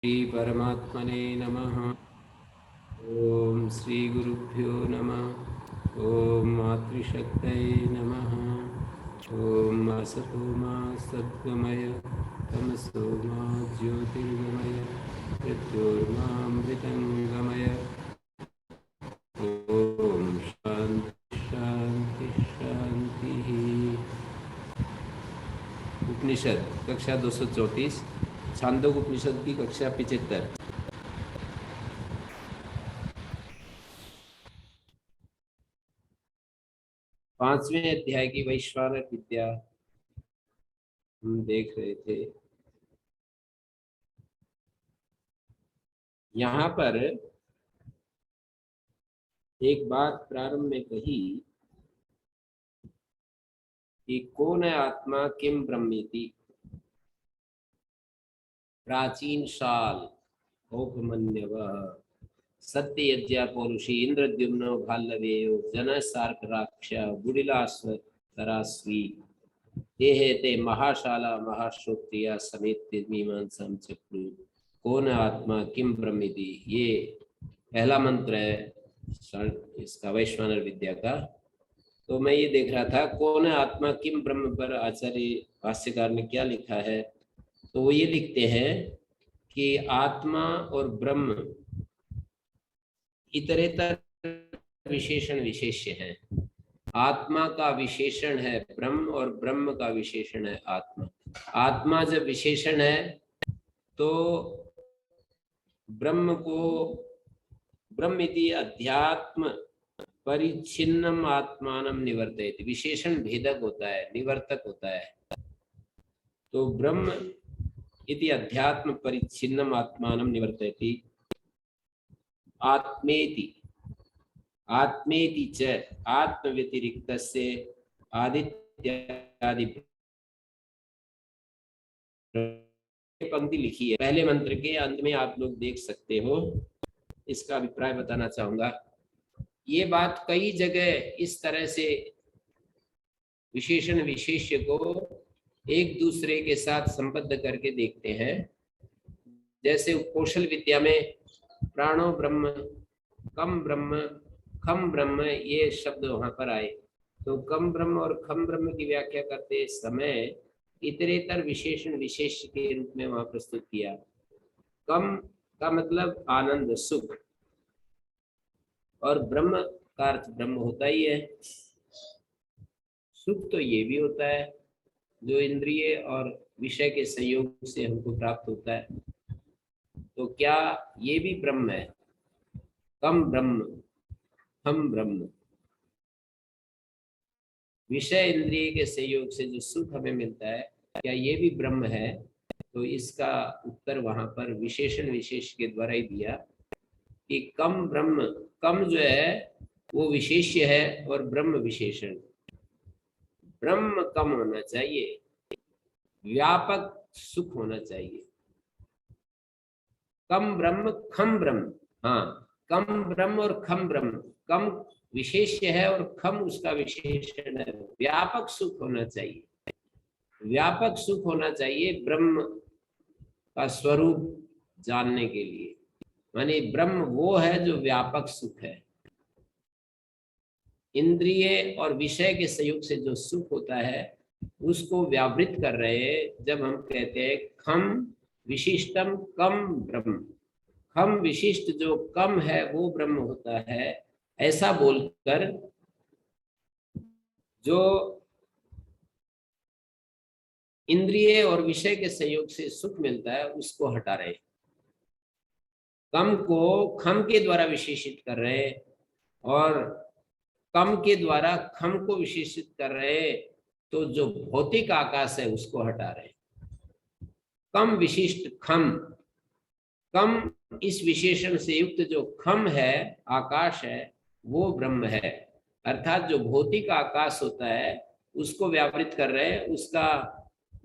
श्री परमात्मने नमः। ओम श्री गुरुभ्यो नमः। ओम मातृशक्तये नमः। ओम असतो मा सद्गमय तमसो मा ज्योतिर्गमय मृत्योर्मामृतंगमय। ओम शांति शांति शांति। उपनिषद कक्षा 234 छांदोग्य उपनिषद की कक्षा 75। पांचवें अध्याय की वैश्वानर विद्या हम देख रहे थे। यहाँ पर एक बात प्रारंभ में कही कि कौन है आत्मा किम ब्रह्मेति। प्राचीन शाल औपमन्यव सत्य यज्ञ पौरुषी इंद्रद्युम्नो भाल्लवेयो जन सार्कराक्ष बुडिलास्व तरास्वी ते महाशाला महाश्रोत्रिया समेत मीमांसा चक्रु। कौन आत्मा किम ब्रह्मेति, ये पहला मंत्र है इसका वैश्वानर विद्या का। तो मैं ये देख रहा था कौन है आत्मा किम ब्रह्म पर आचार्य भाष्यकार ने क्या लिखा है। तो वो ये लिखते हैं कि आत्मा और ब्रह्म इतरेतर विशेषण विशेष्य हैं। आत्मा का विशेषण है ब्रह्म और ब्रह्म का विशेषण है आत्मा। आत्मा जब विशेषण है तो ब्रह्म को ब्रह्मिति अध्यात्म परिच्छिन्नम आत्मानम निवर्तयति, विशेषण भेदक होता है, निवर्तक होता है। तो ब्रह्म इति अध्यात्म परिच्छिन्नम आत्मानम निवर्तयति। आत्मेति आत्मेति च आत्म व्यतिरिक्तस्य आदित्यादि पंक्ति लिखी है पहले मंत्र के अंत में, आप लोग देख सकते हो। इसका अभिप्राय बताना चाहूंगा। ये बात कई जगह इस तरह से विशेषण विशेष्य को एक दूसरे के साथ संबद्ध करके देखते हैं। जैसे कौशल विद्या में प्राणो ब्रह्म, कम ब्रह्म, खम ब्रह्म, ये शब्द वहां पर आए। तो कम ब्रह्म और खम ब्रह्म की व्याख्या करते समय इतरेतर विशेषण विशेष के रूप में वहां प्रस्तुत किया। कम का मतलब आनंद सुख, और ब्रह्म का अर्थ ब्रह्म होता ही है। सुख तो ये भी होता है जो इंद्रिय और विषय के संयोग से हमको प्राप्त होता है। तो क्या ये भी ब्रह्म है? कम ब्रह्म, हम ब्रह्म, विषय इंद्रिय के संयोग से जो सुख हमें मिलता है, क्या ये भी ब्रह्म है? तो इसका उत्तर वहां पर विशेषण विशेष के द्वारा ही दिया कि कम ब्रह्म, कम जो है वो विशेष्य है और ब्रह्म विशेषण। ब्रह्म कम होना चाहिए, व्यापक सुख होना चाहिए। कम ब्रह्म खम ब्रह्म, हाँ, कम ब्रह्म और खम ब्रह्म, कम विशेष्य है और खम उसका विशेषण है। व्यापक सुख होना चाहिए, व्यापक सुख होना चाहिए ब्रह्म का स्वरूप जानने के लिए। माने ब्रह्म वो है जो व्यापक सुख है। इंद्रिय और विषय के संयोग से जो सुख होता है उसको व्यावृत कर रहे हैं जब हम कहते हैं खम विशिष्टम कम ब्रह्म। खम विशिष्ट जो कम है वो ब्रह्म होता है, ऐसा बोलकर जो इंद्रिय और विषय के संयोग से सुख मिलता है उसको हटा रहे। कम को खम के द्वारा विशेषित कर रहे और कम के द्वारा खम को विशेषित कर रहे। तो जो भौतिक आकाश है उसको हटा रहे। कम विशिष्ट खम, कम इस विशेषण से युक्त जो खम है, आकाश है, वो ब्रह्म है। अर्थात जो भौतिक आकाश होता है उसको व्यावृत कर रहे, उसका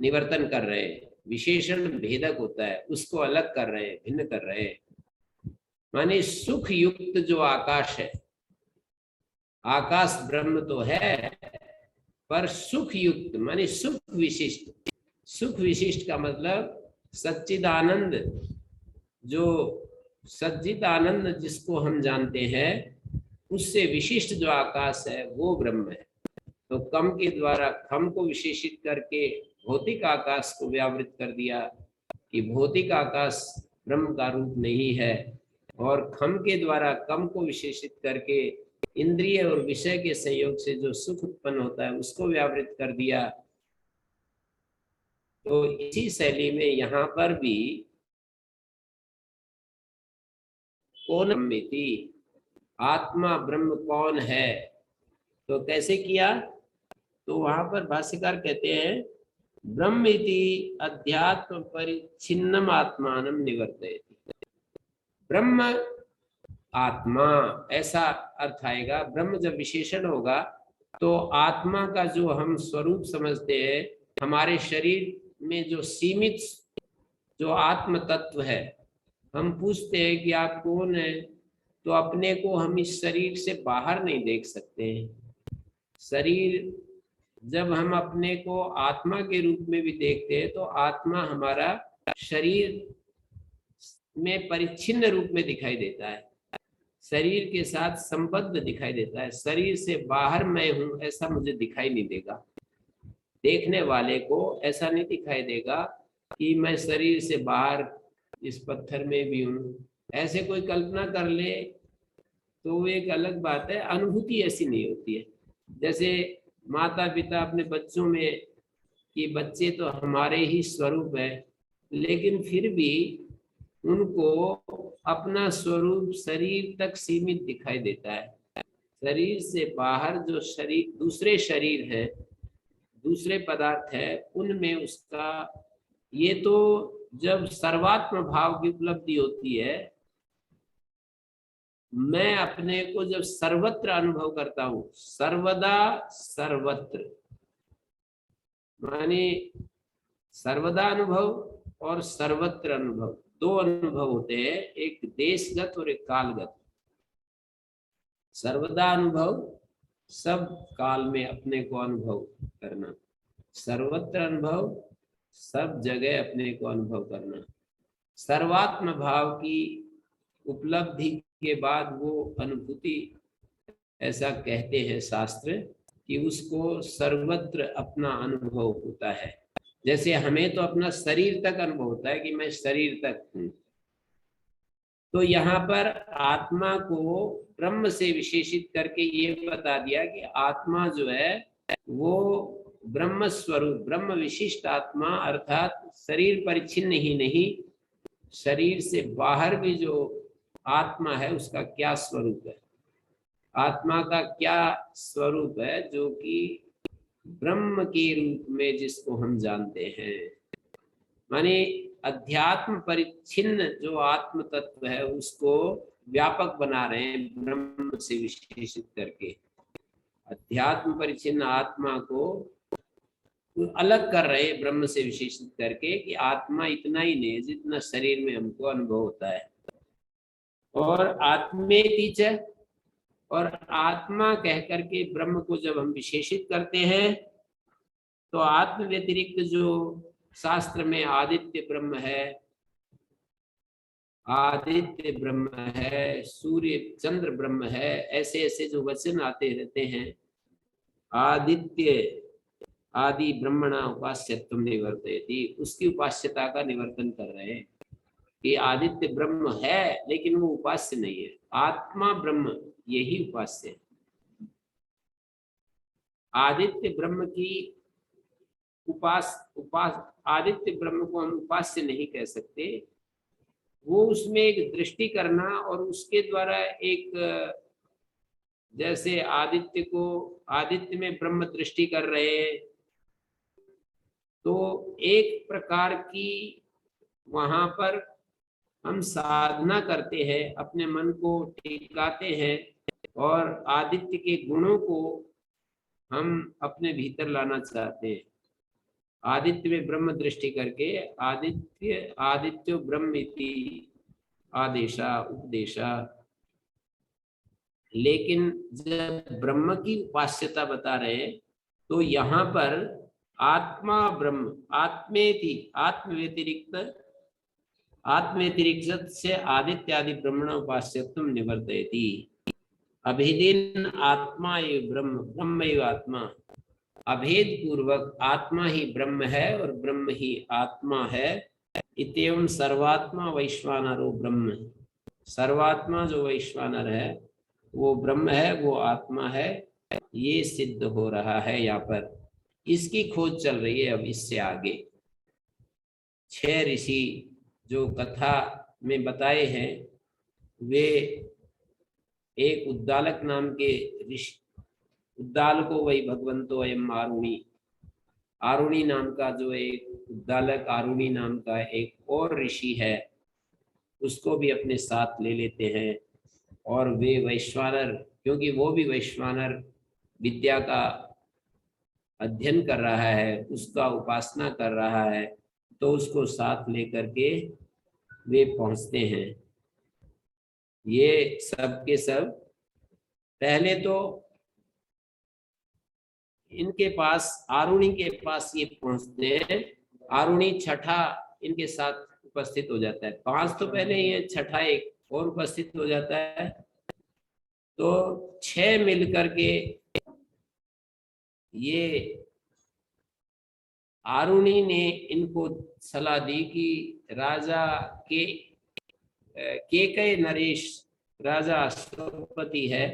निवर्तन कर रहे। विशेषण भेदक होता है, उसको अलग कर रहे, भिन्न कर रहे। माने सुख युक्त जो आकाश है, आकाश ब्रह्म तो है पर सुख युक्त, माने सुख विशिष्ट। सुख विशिष्ट का मतलब सच्चिदानंद जो सज्जित आनंद जिसको हम जानते हैं, उससे विशिष्ट जो आकाश है वो ब्रह्म है। तो कम के द्वारा खम को विशेषित करके भौतिक आकाश को व्यावृत कर दिया कि भौतिक आकाश ब्रह्म का रूप नहीं है, और खम के द्वारा कम को विशेषित करके इंद्रिय और विषय के संयोग से जो सुख उत्पन्न होता है उसको व्यावृत कर दिया। तो इसी शैली में यहाँ पर भी कौन ब्रह्मेति, आत्मा ब्रह्म कौन है, तो कैसे किया? तो वहां पर भाष्यकार कहते हैं ब्रह्मेति अध्यात्म परिच्छिन्नम आत्मानं निवर्तयति। ब्रह्म आत्मा ऐसा अर्थ आएगा। ब्रह्म जब विशेषण होगा तो आत्मा का जो हम स्वरूप समझते हैं, हमारे शरीर में जो सीमित जो आत्म तत्व है, हम पूछते हैं कि आप कौन है, तो अपने को हम इस शरीर से बाहर नहीं देख सकते हैं। शरीर जब हम अपने को आत्मा के रूप में भी देखते हैं तो आत्मा हमारा शरीर में परिच्छिन्न रूप में दिखाई देता है, शरीर के साथ संबद्ध दिखाई देता है। शरीर से बाहर मैं हूं ऐसा मुझे दिखाई नहीं देगा, देखने वाले को ऐसा नहीं दिखाई देगा कि मैं शरीर से बाहर इस पत्थर में भी हूं। ऐसे कोई कल्पना कर ले तो वो एक अलग बात है, अनुभूति ऐसी नहीं होती है। जैसे माता पिता अपने बच्चों में कि बच्चे तो हमारे ही स्वरूप है, लेकिन फिर भी उनको अपना स्वरूप शरीर तक सीमित दिखाई देता है। शरीर से बाहर जो शरीर दूसरे शरीर है, दूसरे पदार्थ है, उनमें उसका ये तो जब सर्वात्म भाव की उपलब्धि होती है, मैं अपने को जब सर्वत्र अनुभव करता हूं, सर्वदा सर्वत्र, माने सर्वदा अनुभव और सर्वत्र अनुभव, दो अनुभव होते हैं, एक देशगत और एक कालगत। सर्वदा अनुभव सब काल में अपने को अनुभव करना, सर्वत्र अनुभव सब जगह अपने को अनुभव करना। सर्वात्म भाव की उपलब्धि के बाद वो अनुभूति, ऐसा कहते हैं शास्त्र कि उसको सर्वत्र अपना अनुभव होता है। जैसे हमें तो अपना शरीर तक अनुभव होता है कि मैं शरीर तक हूं, तो यहाँ पर आत्मा को ब्रह्म से विशेषित करके ये बता दिया कि आत्मा जो है वो ब्रह्म स्वरूप, ब्रह्म विशिष्ट आत्मा, अर्थात शरीर परिच्छिन्न ही नहीं, शरीर से बाहर भी जो आत्मा है उसका क्या स्वरूप है, आत्मा का क्या स्वरूप है, जो कि ब्रह्म के रूप में जिसको हम जानते हैं। माने अध्यात्म परिच्छिन्न जो आत्म तत्व है उसको व्यापक बना रहे हैं ब्रह्म से विशेषित करके। अध्यात्म परिच्छिन्न आत्मा को अलग कर रहे हैं ब्रह्म से विशेषित करके कि आत्मा इतना ही नहीं जितना शरीर में हमको अनुभव होता है। और आत्मेति च, और आत्मा कह करके ब्रह्म को जब हम विशेषित करते हैं तो आत्म व्यतिरिक्त जो शास्त्र में आदित्य ब्रह्म है, आदित्य ब्रह्म है, सूर्य चंद्र ब्रह्म है, ऐसे ऐसे जो वचन आते रहते हैं, आदित्य आदि ब्रह्मणा उपास्यत्वं निवर्तयति, उसकी उपास्यता का निवर्तन कर रहे हैं कि आदित्य ब्रह्म है लेकिन वो उपास्य नहीं है, आत्मा ब्रह्म यही उपास्य है। आदित्य ब्रह्म की आदित्य ब्रह्म को हम उपास्य नहीं कह सकते, वो उसमें एक दृष्टि करना और उसके द्वारा एक, जैसे आदित्य को, आदित्य में ब्रह्म दृष्टि कर रहे हैं तो एक प्रकार की वहां पर हम साधना करते हैं, अपने मन को टिकाते हैं और आदित्य के गुणों को हम अपने भीतर लाना चाहते हैं। आदित्य में ब्रह्म दृष्टि करके आदित्यो ब्रह्म इति आदेशा उपदेशा। लेकिन जब ब्रह्म की उपास्यता बता रहे हैं तो यहाँ पर आत्मा ब्रह्म, आत्मेति, आत्म व्यतिरिक्त आत्मेतिरिक्त से आदित्यादि ब्रह्मण उपास्यत्वं निवर्तयति। अभेदेन आत्मा एव ब्रह्म, ब्रह्म एव आत्मा। अभेद पूर्वक आत्मा ही ब्रह्म है और ब्रह्म ही आत्मा है। इत्येवं सर्वात्मा वैश्वानरो ब्रह्म। सर्वात्मा जो वैश्वानर है वो ब्रह्म है, वो आत्मा है, ये सिद्ध हो रहा है यहाँ पर। इसकी खोज चल रही है। अब इससे आगे 6 ऋषि जो कथा में बताए हैं, वे एक उद्दालक नाम के ऋषि, उद्दालको वही भगवंतो अयम आरुणि, आरुणि नाम का जो एक उद्दालक, आरुणि नाम का एक और ऋषि है, उसको भी अपने साथ ले लेते हैं। और वे वैश्वानर, क्योंकि वो भी वैश्वानर विद्या का अध्ययन कर रहा है, उसका उपासना कर रहा है, तो उसको साथ लेकर के वे पहुंचते हैं। ये सब के सब पहले तो इनके पास, आरुणि के पास ये पहुंचते हैं। आरुणि छठा इनके साथ उपस्थित हो जाता है। 5 तो पहले ही है, छठा एक और उपस्थित हो जाता है। तो 6 मिलकर के ये आरुणि ने इनको सलाह दी कि राजा के केकय नरेश, राजा अश्वपति है,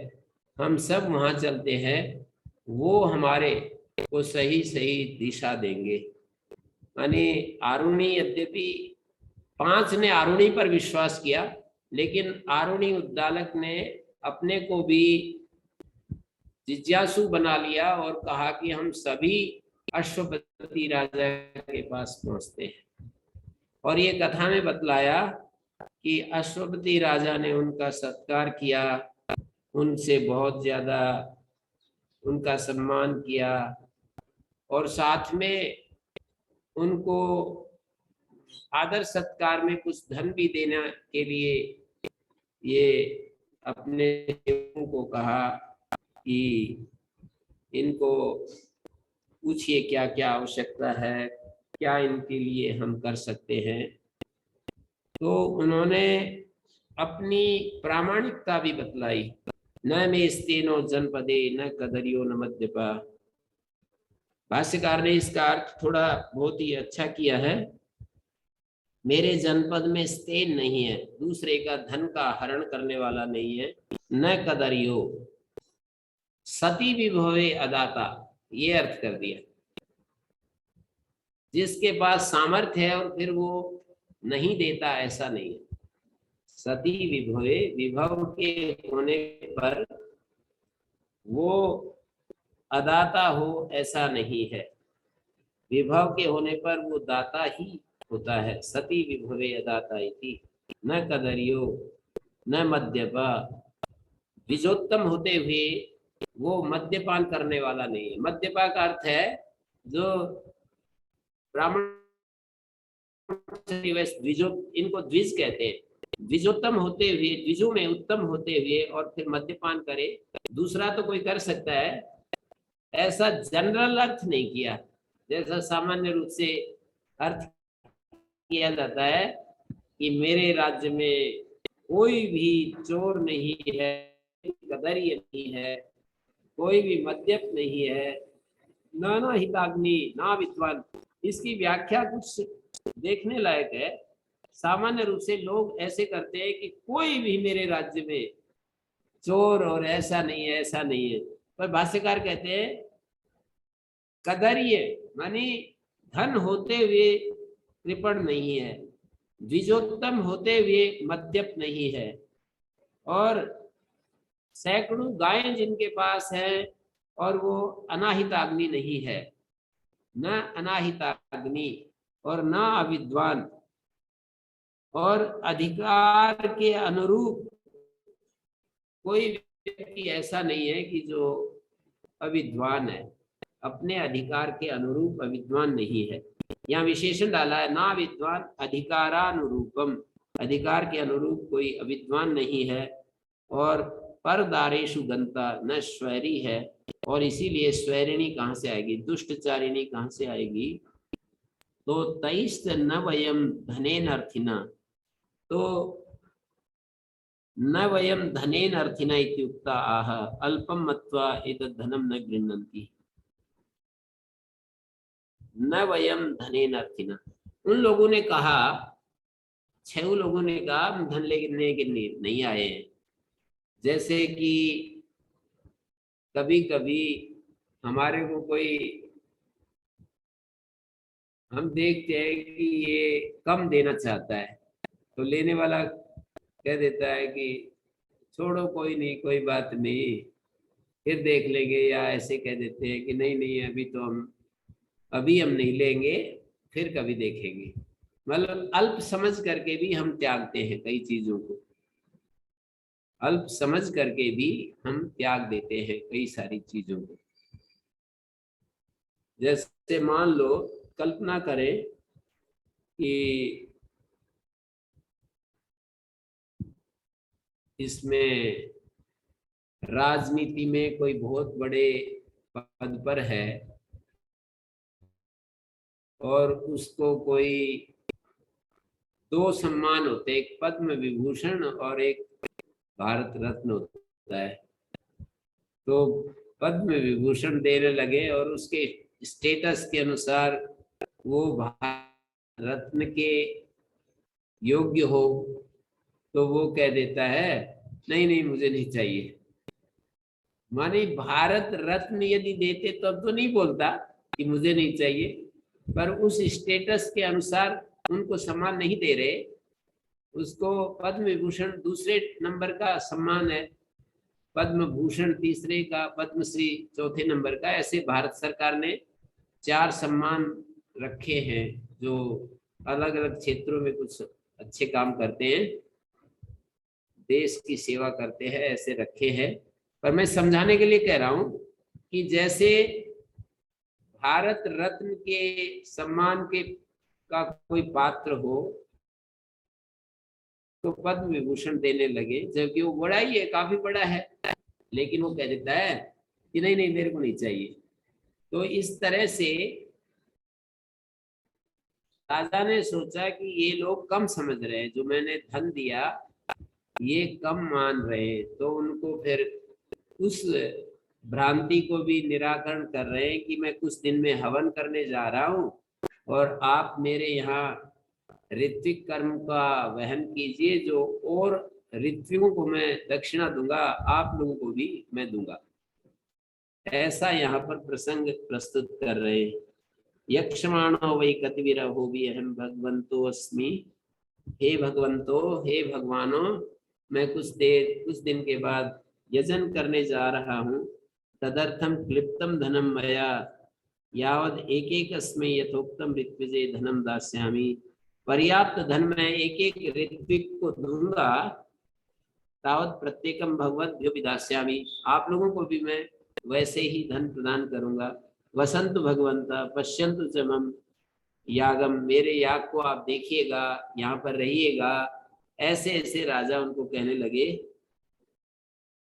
हम सब वहां चलते हैं, वो हमारे को सही सही दिशा देंगे। माने आरुणि, यद्यपि 5 ने आरुणि पर विश्वास किया, लेकिन आरुणि उद्दालक ने अपने को भी जिज्ञासु बना लिया और कहा कि हम सभी अश्वपति राजा के पास पहुंचते हैं। और ये कथा में बतलाया कि अश्वपति राजा ने उनका सत्कार किया, उनसे बहुत ज्यादा उनका सम्मान किया, और साथ में उनको आदर सत्कार में कुछ धन भी देने के लिए ये अपने सेवकों को कहा कि इनको पूछिए क्या क्या आवश्यकता है, क्या इनके लिए हम कर सकते हैं। तो उन्होंने अपनी प्रामाणिकता भी बतलाई। न मेस्तेनो जनपदे न कदरियो न मद्यपा। भाष्यकार ने इसका अर्थ थोड़ा बहुत ही अच्छा किया है। मेरे जनपद में स्तेन नहीं है, दूसरे का धन का हरण करने वाला नहीं है। न कदरियो, सती विभवे अदाता, ये अर्थ कर दिया। जिसके पास सामर्थ्य है और फिर वो नहीं देता, ऐसा नहीं है। सती विभवे, विभव के होने पर वो अदाता हो, ऐसा नहीं है। विभव के होने पर वो दाता ही होता है। सती विभवे अदाता इति। न कदरियो न मद्यपा, द्विजोत्तम होते हुए वो मद्यपान करने वाला नहीं है। मद्यपा का अर्थ है जो ब्राह्मण, द्विजो, इनको द्विज कहते हैं। द्विजोत्तम होते हुए, द्विजों में उत्तम होते हुए और फिर मद्यपान करे, दूसरा तो कोई कर सकता है, ऐसा जनरल अर्थ नहीं किया जैसा सामान्य रूप से अर्थ किया जाता है कि मेरे राज्य में कोई भी चोर नहीं है, गदर्य नहीं है, कोई भी मद्यप नहीं है, नाना हिताग्नि ना विद्वान। इसकी व्याख्या कुछ देखने लायक है। सामान्य रूप से लोग ऐसे करते हैं कि कोई भी मेरे राज्य में चोर और ऐसा नहीं है, ऐसा नहीं है। पर भाष्यकार कहते हैं कदर्य मानी धन होते हुए कृपण नहीं है, द्विजोत्तम होते हुए मद्यप नहीं है, और सैकड़ों गायें जिनके पास है और वो अनाहिताग्नि नहीं है, न अनाहिताग्नि और न अविद्वान, और अधिकार के अनुरूप कोई व्यक्ति ऐसा नहीं है कि जो अविद्वान है, अपने अधिकार के अनुरूप अविद्वान नहीं है। यहाँ विशेषण डाला है ना विद्वान अधिकारानुरूपम, अधिकार के अनुरूप कोई अविद्वान नहीं है। और परदारेशु गंता, न स्वैरी है, और इसीलिए स्वैरिणी कहाँ से आएगी, दुष्टचारिणी कहाँ से आएगी। तो 23 न वयम धनेन अर्थिना, तो न वयम धनेन अर्थिना इत्युक्ता आह अल्पम मत्वा एतद् धनम न गृह्णन्ति। न वयम धनेन अर्थिना, उन लोगों ने कहा, 6 लोगों ने कहा हम धन लेने के लिए नहीं आए हैं। जैसे कि कभी कभी हमारे को कोई, हम देखते हैं कि ये कम देना चाहता है, तो लेने वाला कह देता है कि छोड़ो कोई नहीं, कोई बात नहीं, फिर देख लेंगे, या ऐसे कह देते हैं कि नहीं नहीं अभी हम नहीं लेंगे, फिर कभी देखेंगे। मतलब अल्प समझ करके भी हम त्यागते हैं कई चीजों को, अल्प समझ करके भी हम त्याग देते हैं कई सारी चीजों को। जैसे मान लो, कल्पना करें कि इसमें राजनीति में कोई बहुत बड़े पद पर है और उसको कोई 2 सम्मान होते, एक पद्म विभूषण और एक भारत रत्न होता है। तो पद्म विभूषण देने लगे और उसके स्टेटस के अनुसार वो भारत रत्न के योग्य हो, तो वो कह देता है नहीं नहीं मुझे नहीं चाहिए। माने भारत रत्न यदि देते तब तो नहीं बोलता कि मुझे नहीं चाहिए, पर उस स्टेटस के अनुसार उनको सम्मान नहीं दे रहे, उसको पद्म विभूषण दूसरे नंबर का सम्मान है, पद्म भूषण तीसरे का, पद्मश्री चौथे नंबर का। ऐसे भारत सरकार ने 4 सम्मान रखे हैं जो अलग अलग क्षेत्रों में कुछ अच्छे काम करते हैं, देश की सेवा करते हैं, ऐसे रखे हैं। पर मैं समझाने के लिए कह रहा हूं कि जैसे भारत रत्न के सम्मान के का कोई पात्र हो तो पद्म विभूषण देने लगे, जबकि वो बड़ा ही है, काफी बड़ा है, लेकिन वो कह देता है कि नहीं नहीं मेरे को नहीं चाहिए। तो इस तरह से राजा ने सोचा कि ये लोग कम समझ रहे हैं, जो मैंने धन दिया ये कम मान रहे हैं, तो उनको फिर उस भ्रांति को भी निराकरण कर रहे हैं कि मैं कुछ दिन में हवन करने जा रहा हूं और आप मेरे यहाँ ऋत्विक कर्म का वहन कीजिए, जो और ऋत्विकों को मैं दक्षिणा दूंगा, आप लोगों को भी मैं दूंगा। ऐसा यहाँ पर प्रसंग प्रस्तुत कर रहे हैं। यक्षमाणो वै कतिविरहो भी अहम भगवंतो अस्मि, हे भगवंतो, हे भगवानो, मैं कुछ दिन के बाद यजन करने जा रहा हूँ। तदर्थम क्लिप्तम धनम मया यावद एक एक अस्मै यथोक्तम ऋत्विजे धनम दास्यामि। पर्याप्त धन मैं एक एक ऋत्विक को दूंगा, तावत प्रत्येकम भगवद्भ्यो विदास्यामि, आप लोगों को भी मैं वैसे ही धन प्रदान करूंगा। वसंत भगवंता पश्यंतु च मम यागम, मेरे याग को आप देखिएगा, यहाँ पर रहिएगा। ऐसे ऐसे राजा उनको कहने लगे।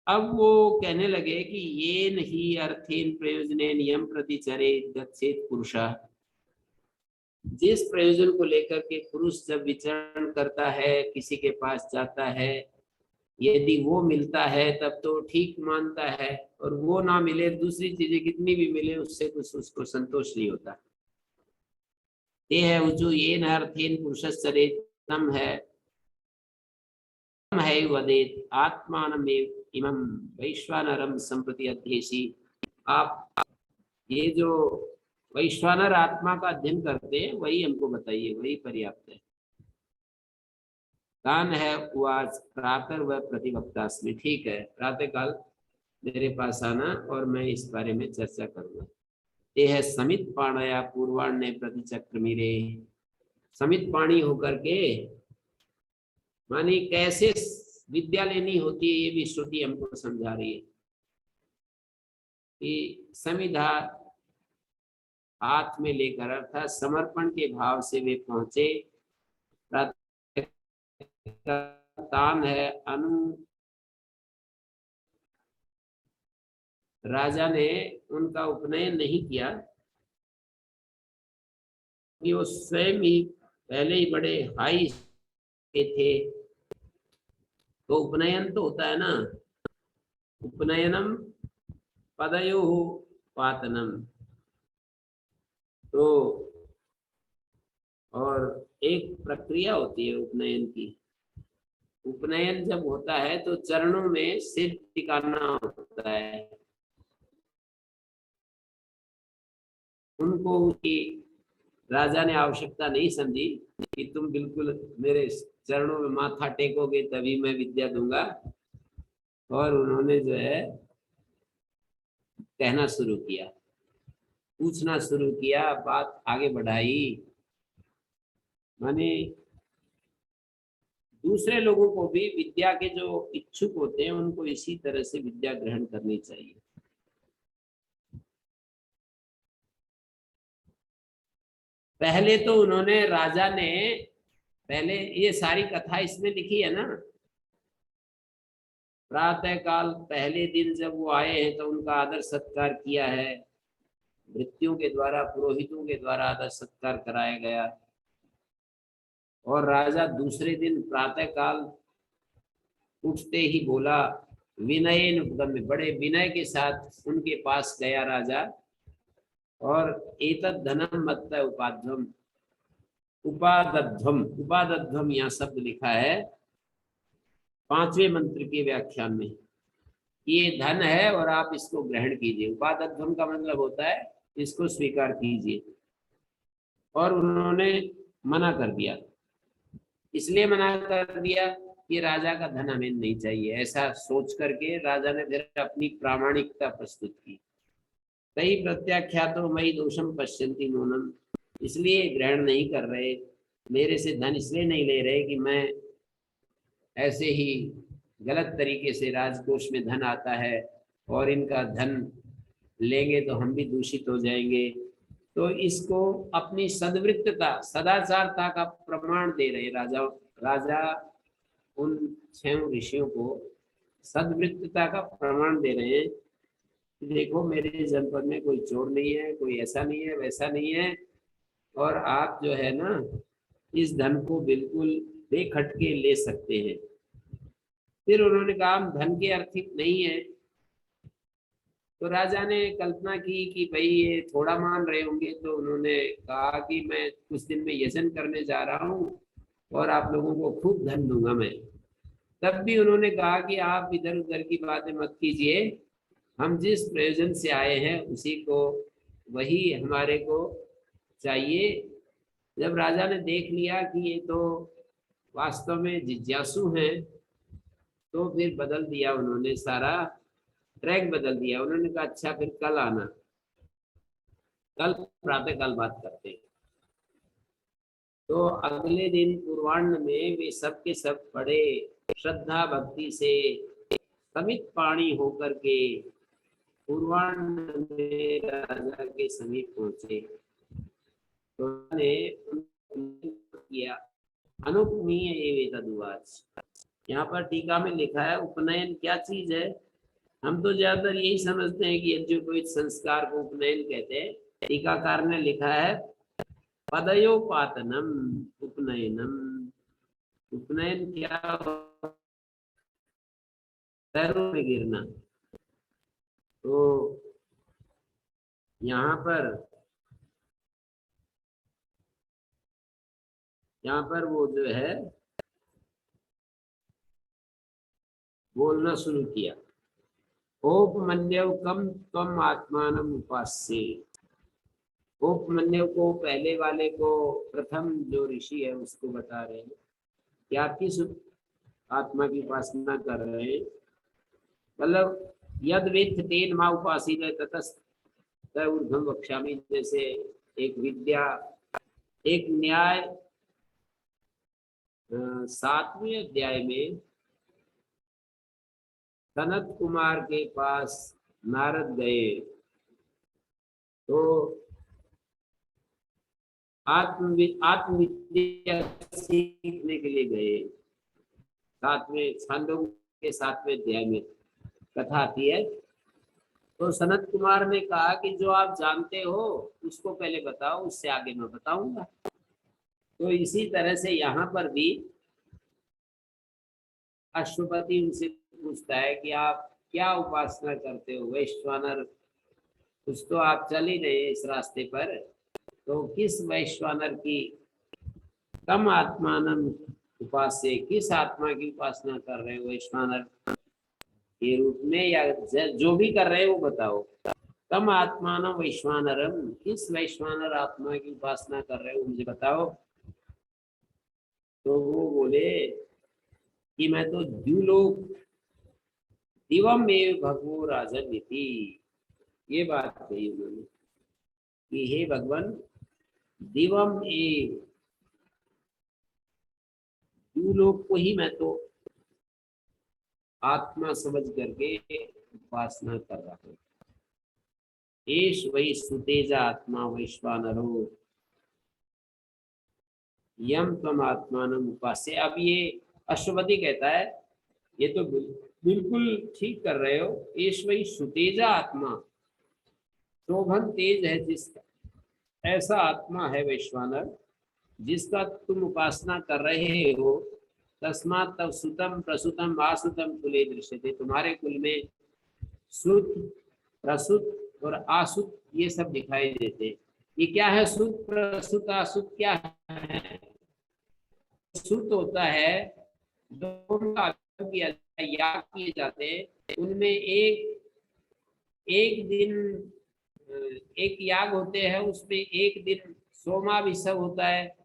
अब वो कहने लगे कि ये नहीं अर्थेन प्रयोजने नियम प्रतिचरे गच्छेत पुरुषा, जिस प्रयोजन को लेकर के पुरुष जब विचरण करता है, किसी के पास जाता है, यदि वो मिलता है तब तो ठीक मानता है, और वो ना मिले, दूसरी चीजें कितनी भी मिले उससे कुछ उसको संतोष नहीं होता। ये है उचु ये न अर्थेन पुरुषश्चरेत तम है वदेत आत्मानमेव इमं वैश्वानरम संप्रति अध्येसी। आप ये जो वैश्वानर आत्मा का अध्ययन करते हैं वही हमको बताइए, वही पर्याप्त है। कान है उवाच प्रातः व प्रतिवक्तास्मि, ठीक है प्रातः काल मेरे पास आना और मैं इस बारे में चर्चा करूंगा। ये है समित पाणया पूर्वाण्य प्रतिचक्रमीरे, समित पाणी होकर के, मानी कैसे विद्या लेनी होती है, ये भी श्रुति हमको समझा रही है कि समिधा हाथ में लेकर, अर्थात समर्पण के भाव से वे पहुंचे। तान है अनु, राजा ने उनका उपनयन नहीं किया कि वो स्वयं ही पहले ही बड़े हाई के थे। तो उपनयन तो होता है ना, उपनयनम पदयो पातनम। तो और एक प्रक्रिया होती है उपनयन की। उपनयन जब होता है तो चरणों में सिर टिकाना होता है। उनको उसकी राजा ने आवश्यकता नहीं समझी कि तुम बिल्कुल मेरे चरणों में माथा टेकोगे तभी मैं विद्या दूंगा। और उन्होंने जो है कहना शुरू किया, पूछना शुरू किया, बात आगे बढ़ाई। माने दूसरे लोगों को भी विद्या के जो इच्छुक होते हैं उनको इसी तरह से विद्या ग्रहण करनी चाहिए। पहले तो उन्होंने, राजा ने पहले ये सारी कथा इसमें लिखी है ना। प्रातः काल पहले दिन जब वो आए हैं तो उनका आदर सत्कार किया है, भृत्यों के द्वारा, पुरोहितों के द्वारा आदर सत्कार कराया गया। और राजा दूसरे दिन प्रातः काल उठते ही बोला, विनय उपगम्य, बड़े विनय के साथ उनके पास गया राजा। और एतद धनम मत्त उपाध्वम, उपादध्वम, उपादध्वम यहाँ शब्द लिखा है 5वें मंत्र के व्याख्यान में। ये धन है और आप इसको ग्रहण कीजिए। उपादध्वम का मतलब होता है इसको स्वीकार कीजिए। और उन्होंने मना कर दिया। इसलिए मना कर दिया कि राजा का धन हमें नहीं चाहिए। ऐसा सोच करके राजा ने फिर अपनी प्रामाणिकता प्रस्तुत की। तई प्रत्याख्यातो मई दोषम पश्यन्ति नूनम, इसलिए ग्रहण नहीं कर रहे, मेरे से धन इसलिए नहीं ले रहे कि मैं ऐसे ही गलत तरीके से, राजकोष में धन आता है और इनका धन लेंगे तो हम भी दूषित हो जाएंगे। तो इसको अपनी सद्वृत्तता, सदाचारता का प्रमाण दे रहे राजा। राजा उन 6 ऋषियों को सद्वृत्तता का प्रमाण दे रहे हैं। देखो मेरे जनपद में कोई चोर नहीं है, कोई ऐसा नहीं है, वैसा नहीं है, और आप जो है ना इस धन को बिल्कुल बेखटके ले सकते हैं। फिर उन्होंने कहा हम धन के अर्थित नहीं है। तो राजा ने कल्पना की कि भाई ये थोड़ा मान रहे होंगे, तो उन्होंने कहा कि मैं कुछ दिन में यजन करने जा रहा हूँ और आप लोगों को खूब धन दूंगा मैं। तब भी उन्होंने कहा कि आप इधर उधर की बातें मत कीजिए, हम जिस प्रयोजन से आए हैं उसी को, वही हमारे को चाहिए। जब राजा ने देख लिया कि ये तो वास्तव में जिज्ञासु हैं, तो फिर बदल दिया उन्होंने, सारा ट्रैक बदल दिया। उन्होंने कहा अच्छा फिर कल आना, कल प्रातः काल बात करते हैं। तो अगले दिन पूर्वाह्न में वे सब के सब बड़े श्रद्धा भक्ति से समित पाणी होकर के पूर्वाह्न में राजा के समीप पहुंचे। तो ने किया, अनुपमीय एवेतदुवाच। यहाँ पर टीका में लिखा है उपनयन क्या चीज है। हम तो ज्यादातर यही समझते हैं कि यज्ञोपवीत संस्कार को उपनयन कहते हैं। टीकाकार ने लिखा है पदयोपातनम उपनयनम। उपनयन क्या, पैरों में गिरना। तो यहाँ पर वो जो है बोलना शुरू किया, ओपमन्यव कम तम आत्मान उपास्य। उपमन्यु को, पहले वाले को, प्रथम जो ऋषि है उसको बता रहे हैं क्या किस आत्मा की उपासना कर रहे हैं। मतलब यद वेत्थ तेन मां उपासीत ततस्त ऊर्ध्वं वक्ष्यामि। जैसे एक विद्या, एक न्याय 7वें अध्याय में सनत कुमार के पास नारद गए, तो आत्मविद्या सीखने के लिए गए। 7वें छांदोग्य के 7वें अध्याय में कथा आती है। तो सनत कुमार ने कहा कि जो आप जानते हो उसको पहले बताओ, उससे आगे मैं बताऊंगा। तो इसी तरह से यहाँ पर भी अश्वपति उनसे पूछता है कि आप क्या उपासना करते हो वैश्वानर, कुछ तो आप चल ही रहे इस रास्ते पर, तो किस वैश्वानर की तम आत्मानम उपास्य, किस आत्मा की उपासना कर रहे हो वैश्वानर के रूप में, या जो भी कर रहे हो वो बताओ। तम आत्मानम वैश्वानरम, किस वैश्वानर आत्मा की उपासना कर रहे हो मुझे बताओ। तो वो बोले कि मैं तो द्युलोक दिवम एव भगवो राजन इति, ये बात कही उन्होंने कि हे भगवान दिवम एव, द्युलोक को ही मैं तो आत्मा समझ करके उपासना कर रहा हूँ। एष वही सुतेजा आत्मा वैश्वानरो यम तम आत्मानम उपास्य। अब ये अश्वपति कहता है ये तो बिल्कुल ठीक कर रहे हो, एष वही सुतेजा आत्मा, शोभन तेज है जिसका, ऐसा आत्मा है वैश्वानर जिसका तुम उपासना कर रहे हो। तस्मात् तव सुतम प्रसुतम आसुतम कुले दृश्यते, तुम्हारे कुल में सुत प्रसुत और आसुत ये सब दिखाई देते। ये क्या है सुत प्रसुत आसुत, क्या है? सुत होता है दोनों का याग किए जाते हैं, उनमें एक दिन एक याग होते हैं, उसमें एक दिन सोमाभिषेक होता है।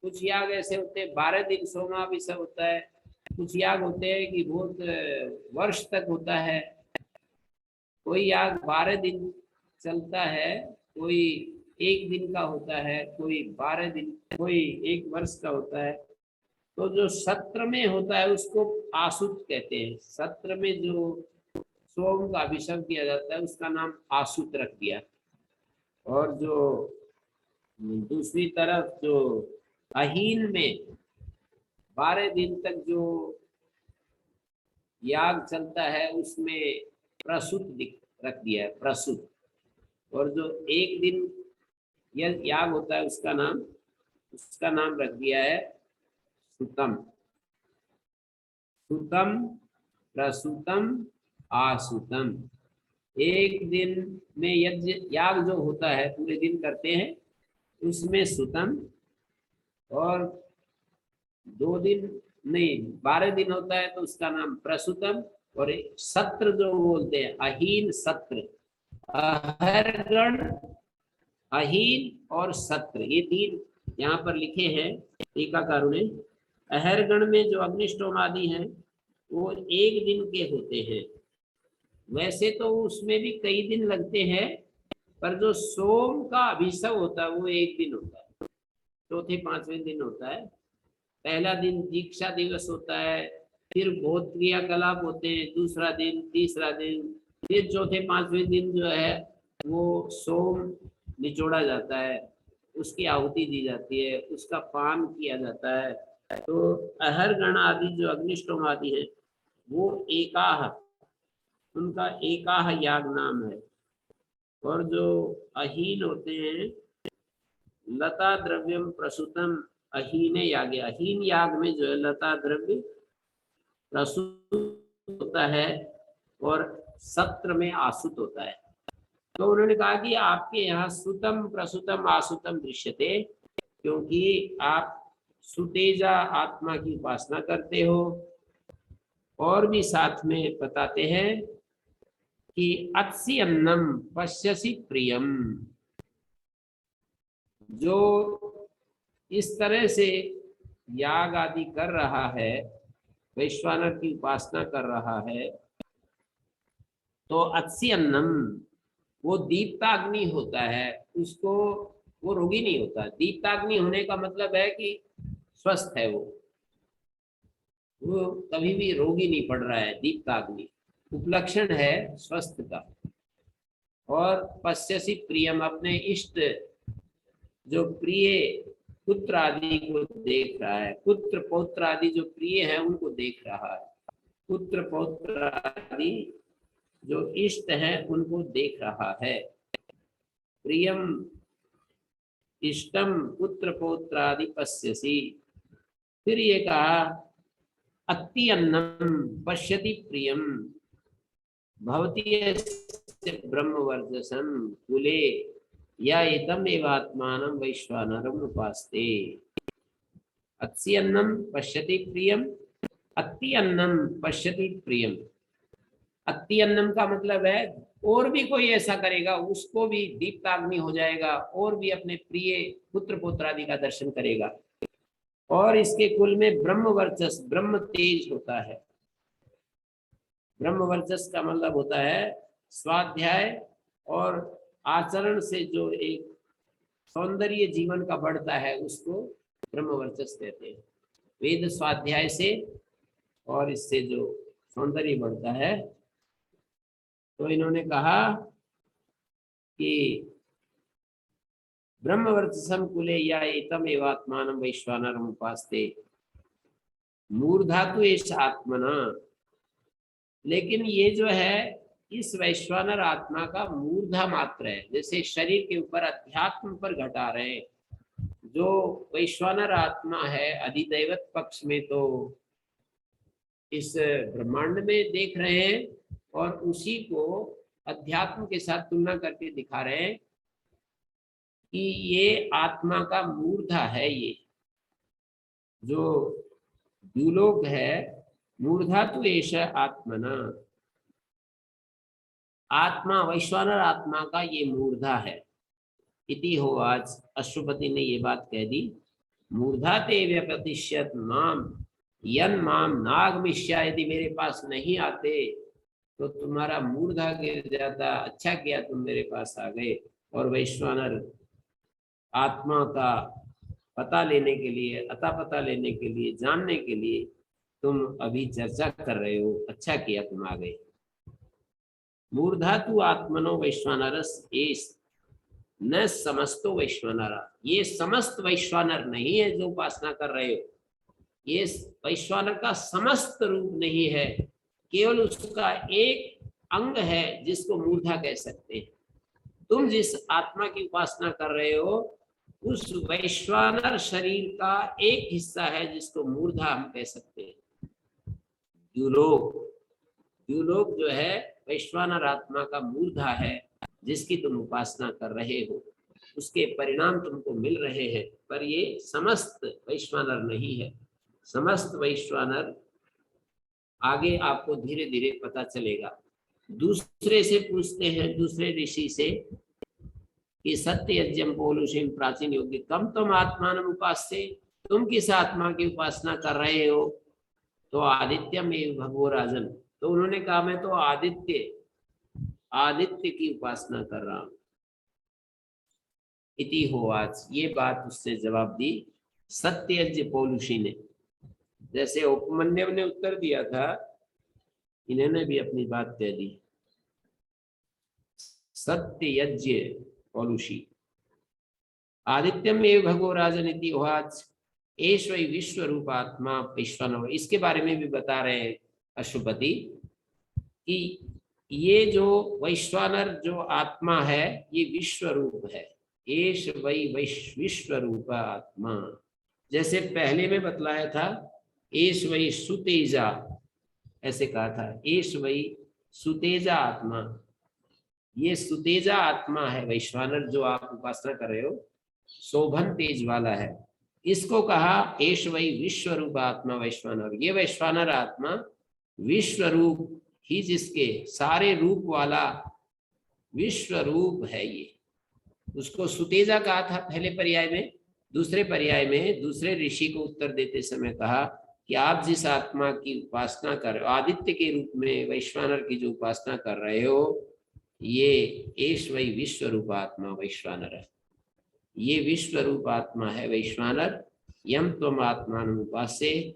कुछ याग ऐसे होते हैं 12 दिन सोमाभिषेक होता है। कुछ याग होते हैं कि बहुत वर्ष तक होता है। कोई याग 12 दिन चलता है, कोई एक दिन का होता है, कोई 12 दिन, कोई एक वर्ष का होता है। तो जो सत्र में होता है उसको आसुत कहते हैं। सत्र में जो सोम का अभिषेक किया जाता है उसका नाम आसुत रख दिया। और जो दूसरी तरफ जो अहीन में 12 दिन तक जो याग चलता है उसमें प्रसूत रख दिया है, प्रसूत। और जो एक दिन यह याग होता है उसका नाम रख दिया है सुतम। सुतम प्रसूतम आसुतम, एक दिन में यज्ञ याग जो होता है पूरे दिन करते हैं उसमें सुतम, और 2 दिन नहीं 12 दिन होता है तो उसका नाम प्रसूतम। और एक सत्र जो बोलते हैं अहीन सत्र, अहरगण अहीन और सत्र, ये 3 यहाँ पर लिखे हैं टीकाकारों ने। अहरगण में जो अग्निष्टोम आदि हैं वो एक दिन के होते हैं। वैसे तो उसमें भी कई दिन लगते हैं, पर जो सोम का अभिषेक होता है वो एक दिन होता है, चौथे 5वें दिन होता है। पहला दिन दीक्षा दिवस होता है, फिर बहुत क्रियाकलाप होते हैं, दूसरा दिन, तीसरा दिन, फिर चौथे 5वें दिन जो है वो सोम निचोड़ा जाता है, उसकी आहुति दी जाती है, उसका पान किया जाता है। तो अहरगण आदि जो अग्निष्टोम आदि है वो एकाह, उनका एकाह याग नाम है। और जो अहीन होते हैं लता द्रव्यम प्रसूतम अहीन याग, अहीन याग में जो है लता द्रव्य प्रसूत होता है और सत्र में आसुत होता है। तो उन्होंने कहा कि आपके यहाँ सुतम प्रसूतम आसुतम दृश्यते, क्योंकि आप सुतेजा आत्मा की उपासना करते हो। और भी साथ में बताते हैं कि अत्सि अन्नम पश्यसि प्रियम, जो इस तरह से याग आदि कर रहा है, वैश्वानर की उपासना कर रहा है, तो अत्सि अन्नम वो दीप्ताग्नि होता है, उसको वो रोगी नहीं होता। दीप्ताग्नि होने का मतलब है कि स्वस्थ है वो कभी भी रोगी नहीं पड़ रहा है। दीप्ताग्नि उपलक्षण है स्वस्थ का। और पश्यसि प्रियम, अपने इष्ट जो प्रिय पुत्र आदि को देख रहा है, पुत्र पौत्र आदि जो प्रिय है उनको देख रहा है, पुत्र पौत्र आदि जो इष्ट है उनको देख रहा है। प्रियम इष्टम पुत्र पौत्र आदि पश्यसि। फिर ये कहा अत्ति अन्नम पश्यति प्रियम भवती ब्रह्मवर्चसं कुले या एतम एवात्मानं वैश्वानरम उपास्ते। अत्सि अन्नम पश्यति प्रियम, अत्ति अन्नम पश्यति प्रियम। अत्ति अन्नम का मतलब है और भी कोई ऐसा करेगा उसको भी दीप्ताग्नि हो जाएगा और भी अपने प्रिय पुत्र पुत्र आदि का दर्शन करेगा। और इसके कुल में ब्रह्म वर्चस, ब्रह्म तेज होता है। ब्रह्म वर्चस का मतलब होता है स्वाध्याय और आचरण से जो एक सौंदर्य जीवन का बढ़ता है उसको ब्रह्म वर्चस कहते हैं। वेद स्वाध्याय से और इससे जो सौंदर्य बढ़ता है, तो इन्होंने कहा कि ब्रह्मवर्चसम कुले या एतम एवात्मानं वैश्वानरम उपास्ते मूर्धातु एष आत्मना। लेकिन ये जो है इस वैश्वानर आत्मा का मूर्धा मात्र है। जैसे शरीर के ऊपर अध्यात्म पर घटा रहे, जो वैश्वानर आत्मा है अधिदैवत पक्ष में तो इस ब्रह्मांड में देख रहे हैं और उसी को अध्यात्म के साथ तुलना करके दिखा रहे हैं कि ये आत्मा का मूर्धा है। ये जो द्युलोक है मूर्धा तो एष आत्मना, आत्मा वैश्वानर आत्मा का ये मूर्धा है। इति हो, आज अश्वपति ने ये बात कह दी। मूर्धा ते व्यपतिष्यत माम यन माम नागमिष्या, यदि मेरे पास नहीं आते तो तुम्हारा मूर्धा गिर जाता। अच्छा किया तुम मेरे पास आ गए। और वैश्वानर आत्मा का पता लेने के लिए, अता पता लेने के लिए, जानने के लिए तुम अभी चर्चा कर रहे हो। अच्छा किया तुम आ गए। मूर्धा तु आत्मनो वैश्वानरस एस न समस्तो वैश्वानरा, ये समस्त वैश्वानर नहीं है जो उपासना कर रहे हो। ये वैश्वानर का समस्त रूप नहीं है, केवल उसका एक अंग है जिसको मूर्धा कह सकते हैं। तुम जिस आत्मा की उपासना कर रहे हो उस वैश्वानर शरीर का एक हिस्सा है जिसको मूर्धा हम कह सकते हैं। द्युलोक, द्युलोक जो है वैश्वानर आत्मा का मूर्धा है जिसकी तुम उपासना कर रहे हो। उसके परिणाम तुमको मिल रहे हैं, पर ये समस्त वैश्वानर नहीं है। समस्त वैश्वानर आगे आपको धीरे धीरे पता चलेगा। दूसरे से पूछते हैं, दूसरे ऋषि से कि सत्य यज्ञम पौलुषिम प्राचीन योग्य कम तुम आत्मान उपास्य, तुम किस आत्मा की उपासना कर रहे हो? तो आदित्यम एव भगवो राजन। तो उन्होंने कहा मैं तो आदित्य की उपासना कर रहा हूं। इति हो, आज ये बात उसने जवाब दी सत्ययज्ञ पौलुषी ने। जैसे उपमन्यु ने उत्तर दिया था, इन्होंने भी अपनी बात कह दी। सत्ययज्ञ पौलुषी आदित्यम एव भगवो राजन इति हो, आज एष वै विश्व रूप आत्मा वैश्वानर। इसके बारे में भी बता रहे हैं अशुपति कि ये जो वैश्वानर जो आत्मा है ये विश्व रूप है। एष वै विश्व रूप आत्मा, जैसे पहले में बतलाया था एष वै सुतेजा, ऐसे कहा था एष वै सुतेजा आत्मा। ये सुतेजा आत्मा है वैश्वानर जो आप उपासना कर रहे हो, शोभन तेज वाला है। इसको कहा एष वै विश्व रूप आत्मा वैश्वानर। ये वैश्वानर आत्मा विश्व रूप ही, जिसके सारे रूप वाला विश्व रूप है ये। उसको सुतेजा कहा था पहले पर्याय में। दूसरे पर्याय में दूसरे ऋषि को उत्तर देते समय कहा कि आप जिस आत्मा की उपासना कर रहे हो, आदित्य के रूप में वैश्वानर की जो उपासना कर रहे हो, ये एष वै विश्व रूप आत्मा वैश्वानर है। ये विश्व रूप आत्मा है वैश्वानर। यम तुम आत्मान उपास्य,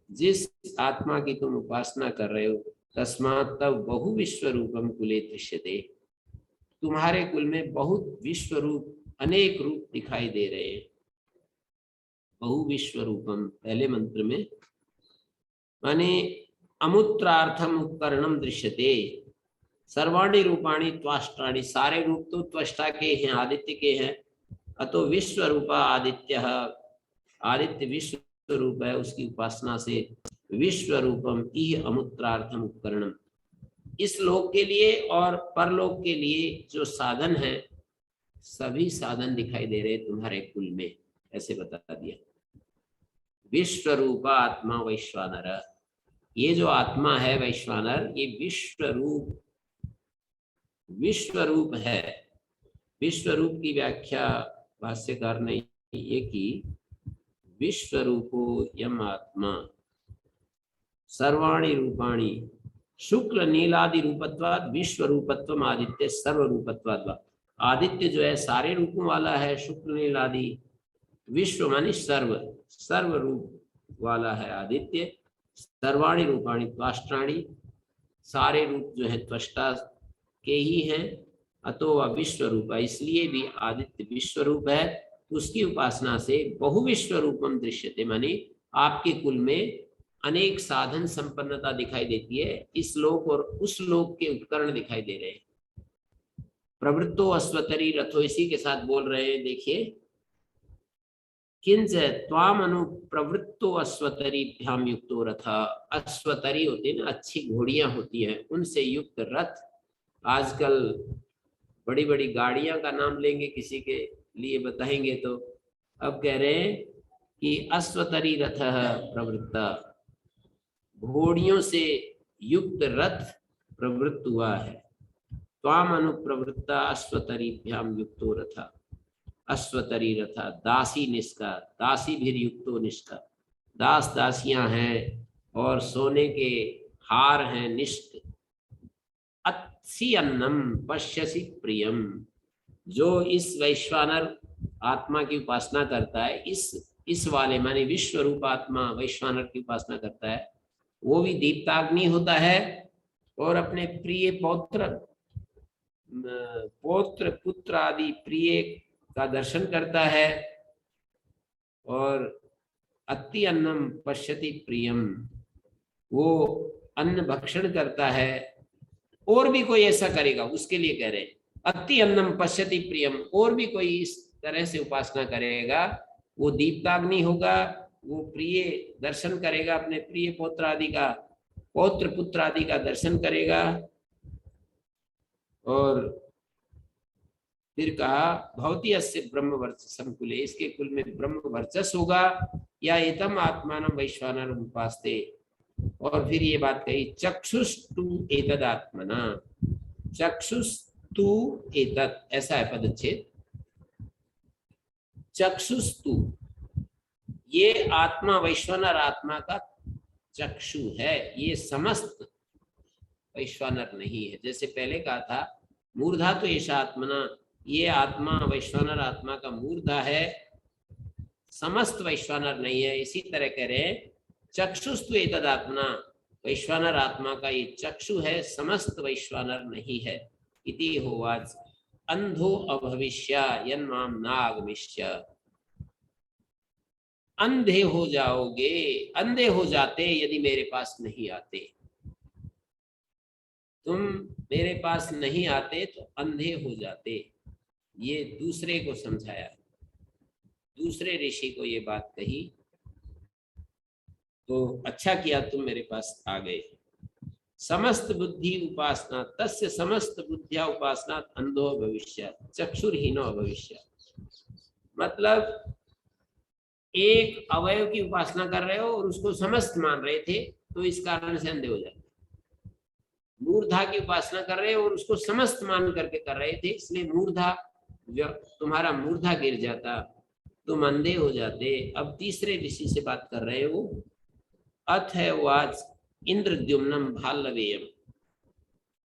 जिस आत्मा की तुम उपासना कर रहे हो, तस्मात् तव बहु विश्व रूपम कुले दृश्यते, तुम्हारे कुल में बहुत विश्व रूप, अनेक रूप दिखाई दे रहे हैं। बहु विश्व रूपम पहले मंत्र में माने अमुत्रार्थम उपकरणम दृश्यते, सर्वाणी रूपाणी त्वाष्ट्राणी, सारे रूप तो त्वष्टा के हैं, आदित्य के हैं। अतो विश्व रूपा आदित्य, आदित्य विश्व स्वरूप है उसकी उपासना से विश्व रूपम इह अमुत्रार्थम उपकरणम, इस लोक के लिए और परलोक के लिए जो साधन है सभी साधन दिखाई दे रहे तुम्हारे कुल में, ऐसे बता दिया। विश्व रूपा आत्मा वैश्वानर, ये जो आत्मा है वैश्वानर ये विश्व रूप है। विश्व रूप की व्याख्या भाष्यकार ने ये की, विश्व रूपो यम आत्मा सर्वाणि रूपाणि शुक्ल नीलादि रूपत्वाद विश्व रूपत्वम आदित्य सर्व रूपत्वाद। आदित्य जो है सारे रूपों वाला है, शुक्ल नीलादि, विश्व मानी सर्व रूप वाला है आदित्य, सर्वाणि रूपाणि त्वाष्ट्राणि, सारे रूप जो है त्वष्टा के ही हैं, अतो व विश्व रूप, इसलिए भी आदित्य विश्व रूप है। उसकी उपासना से बहुविश्व रूपम दृश्यते, माने आपके कुल में अनेक साधन संपन्नता दिखाई देती है, इस लोक और उस लोक के उपकरण दिखाई दे रहे हैं। प्रवृत्तो अश्वतरी रथो, इसी के साथ बोल रहे हैं, देखिए, किंच त्वाम अनु प्रवृत्तो अश्वतरीभ्याम युक्तो रथ, अश्वतरी होती है ना, अच्छी घोड़ियां होती हैं, उनसे युक्त रथ। आजकल बड़ी बड़ी गाड़ियां का नाम लेंगे किसी के लिए बताएंगे तो अब कह रहे हैं कि अश्वतरी रथ प्रवृत्ता, घोड़ियों से युक्त रथ प्रवृत्त हुआ है। त्वाम अनुप्रवृत्ता अश्वतरीभ्याम युक्तो रथ, अश्वतरी रथ दासी निष्का, दासी भी युक्तो निष्का, दास दासियां हैं और सोने के हार हैं निष्ठ। अत्सी अन्नम पश्यसि प्रियम, जो इस वैश्वानर आत्मा की उपासना करता है, इस वाले माने विश्व रूप आत्मा वैश्वानर की उपासना करता है, वो भी दीप्ताग्नि होता है और अपने प्रिय पौत्र पुत्र आदि प्रिय का दर्शन करता है। और अति अन्नम पश्यति प्रियम, वो अन्न भक्षण करता है, और भी कोई ऐसा करेगा उसके लिए कह रहे हैं अति अन्नम पश्यति प्रियम, और भी कोई इस तरह से उपासना करेगा वो दीप्ताग्नि होगा, वो प्रिय दर्शन करेगा, अपने प्रिय पौत्र आदि का, पौत्र पुत्र आदि का दर्शन करेगा। और फिर कहा भवती अस्य ब्रह्म वर्चसम कुले, इसके कुल में ब्रह्म वर्चस होगा, या एतम आत्मानम वैश्वानरम उपास्ते। और फिर ये बात कही चक्षुस्तु एतद आत्मना, चक्षुस्तु एतद, ऐसा है पदच्छेद, चक्षुस्तु ये आत्मा वैश्वानर आत्मा का चक्षु है, ये समस्त वैश्वानर नहीं है। जैसे पहले कहा था मूर्धा तो ऐसा आत्मना, ये आत्मा वैश्वानर आत्मा का मूर्धा है, समस्त वैश्वानर नहीं है। इसी तरह कह रहे हैं चक्षुस्तु एतद आत्मना, वैश्वानर आत्मा का ये चक्षु है, समस्त वैश्वानर नहीं है। इति होवाच अंधो अभविष्य यन्माम नागमिष्य, अंधे हो जाओगे, अंधे हो जाते यदि मेरे पास नहीं आते, तुम मेरे पास नहीं आते तो अंधे हो जाते। ये दूसरे को समझाया, दूसरे ऋषि को ये बात कही, तो अच्छा किया तुम मेरे पास आ गए। समस्त बुद्धि उपासना तस्य समस्त बुद्धिया उपासना अंधो भविष्य चक्षुरहीनो भविष्य, मतलब एक अवयव की उपासना कर रहे हो और उसको समस्त मान रहे थे तो इस कारण से अंधे हो जाते। मूर्धा की उपासना कर रहे हो और उसको समस्त मान करके कर रहे थे, इसलिए मूर्धा, तुम्हारा मूर्धा गिर जाता, तुम अंधे हो जाते। अब तीसरे ऋषि से बात कर रहे हो, अथ है वाच इंद्रद्युम्नम भाल्लवेयम।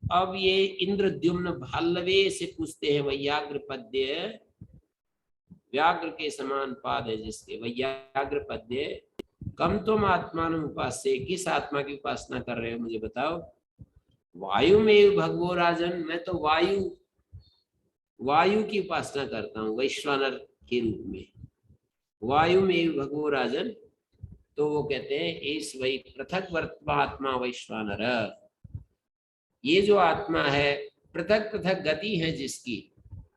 अब ये इंद्रद्युम्न भाल्लवे से पूछते हैं, वैयाग्र पद्य, व्याघ्र के समान पाद है जिसके, वैयाग्र पद्य कम तुम आत्मान उपास्य, किस आत्मा की उपासना कर रहे हो मुझे बताओ। वायु में भगवो राजन, मैं तो वायु की उपासना करता हूँ वैश्वानर के रूप में, वायु में भगवो राजन। तो वो कहते हैं इस वही पृथक वर्तमात्मा वैश्वानर, ये जो आत्मा है पृथक पृथक गति है जिसकी,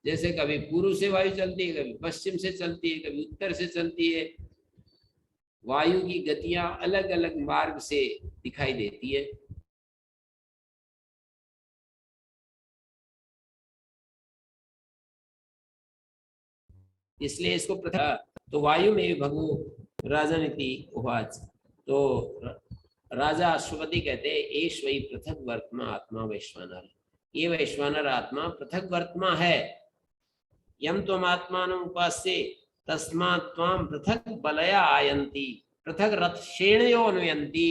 जैसे कभी पूर्व से वायु चलती है, कभी पश्चिम से चलती है, कभी उत्तर से चलती है, वायु की गतियां अलग अलग मार्ग से दिखाई देती है। इसलिए इसको पृथक, तो वायु में भगो राजनीति उवाच। तो राजा अश्वपति कहते एष वही पृथक वर्तमा आत्मा वैश्वानर, ये वैश्वानर आत्मा पृथक वर्तमा है। यम त्वम आत्मानं उपास्ये तस्मात् त्वां पृथक बलया आयन्ति पृथक रथ श्रेणयो अनुयन्ति।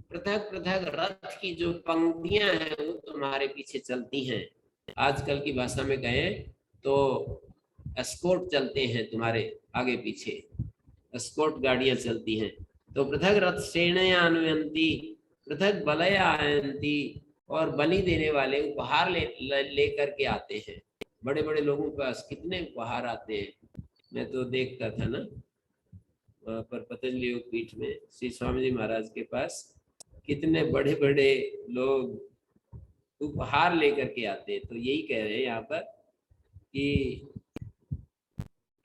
पृथक पृथक रथ की जो पंक्तियां हैं वो तुम्हारे पीछे चलती हैं। आजकल की भाषा में कहें तो एस्कॉर्ट चलते हैं तुम्हारे आगे पीछे, एस्कॉर्ट गाड़ियां चलती हैं। तो पृथक रथ श्रेणया अनुयन्ति पृथक बलया आयन्ति, और बलि देने वाले उपहार ले करके आते हैं। बड़े बड़े लोगों के पास कितने उपहार आते हैं। मैं तो देखता था ना वहाँ पर पतंजलि योग पीठ में श्री स्वामी जी महाराज के पास कितने बड़े बड़े लोग उपहार लेकर के आते हैं। तो यही कह रहे हैं यहाँ पर कि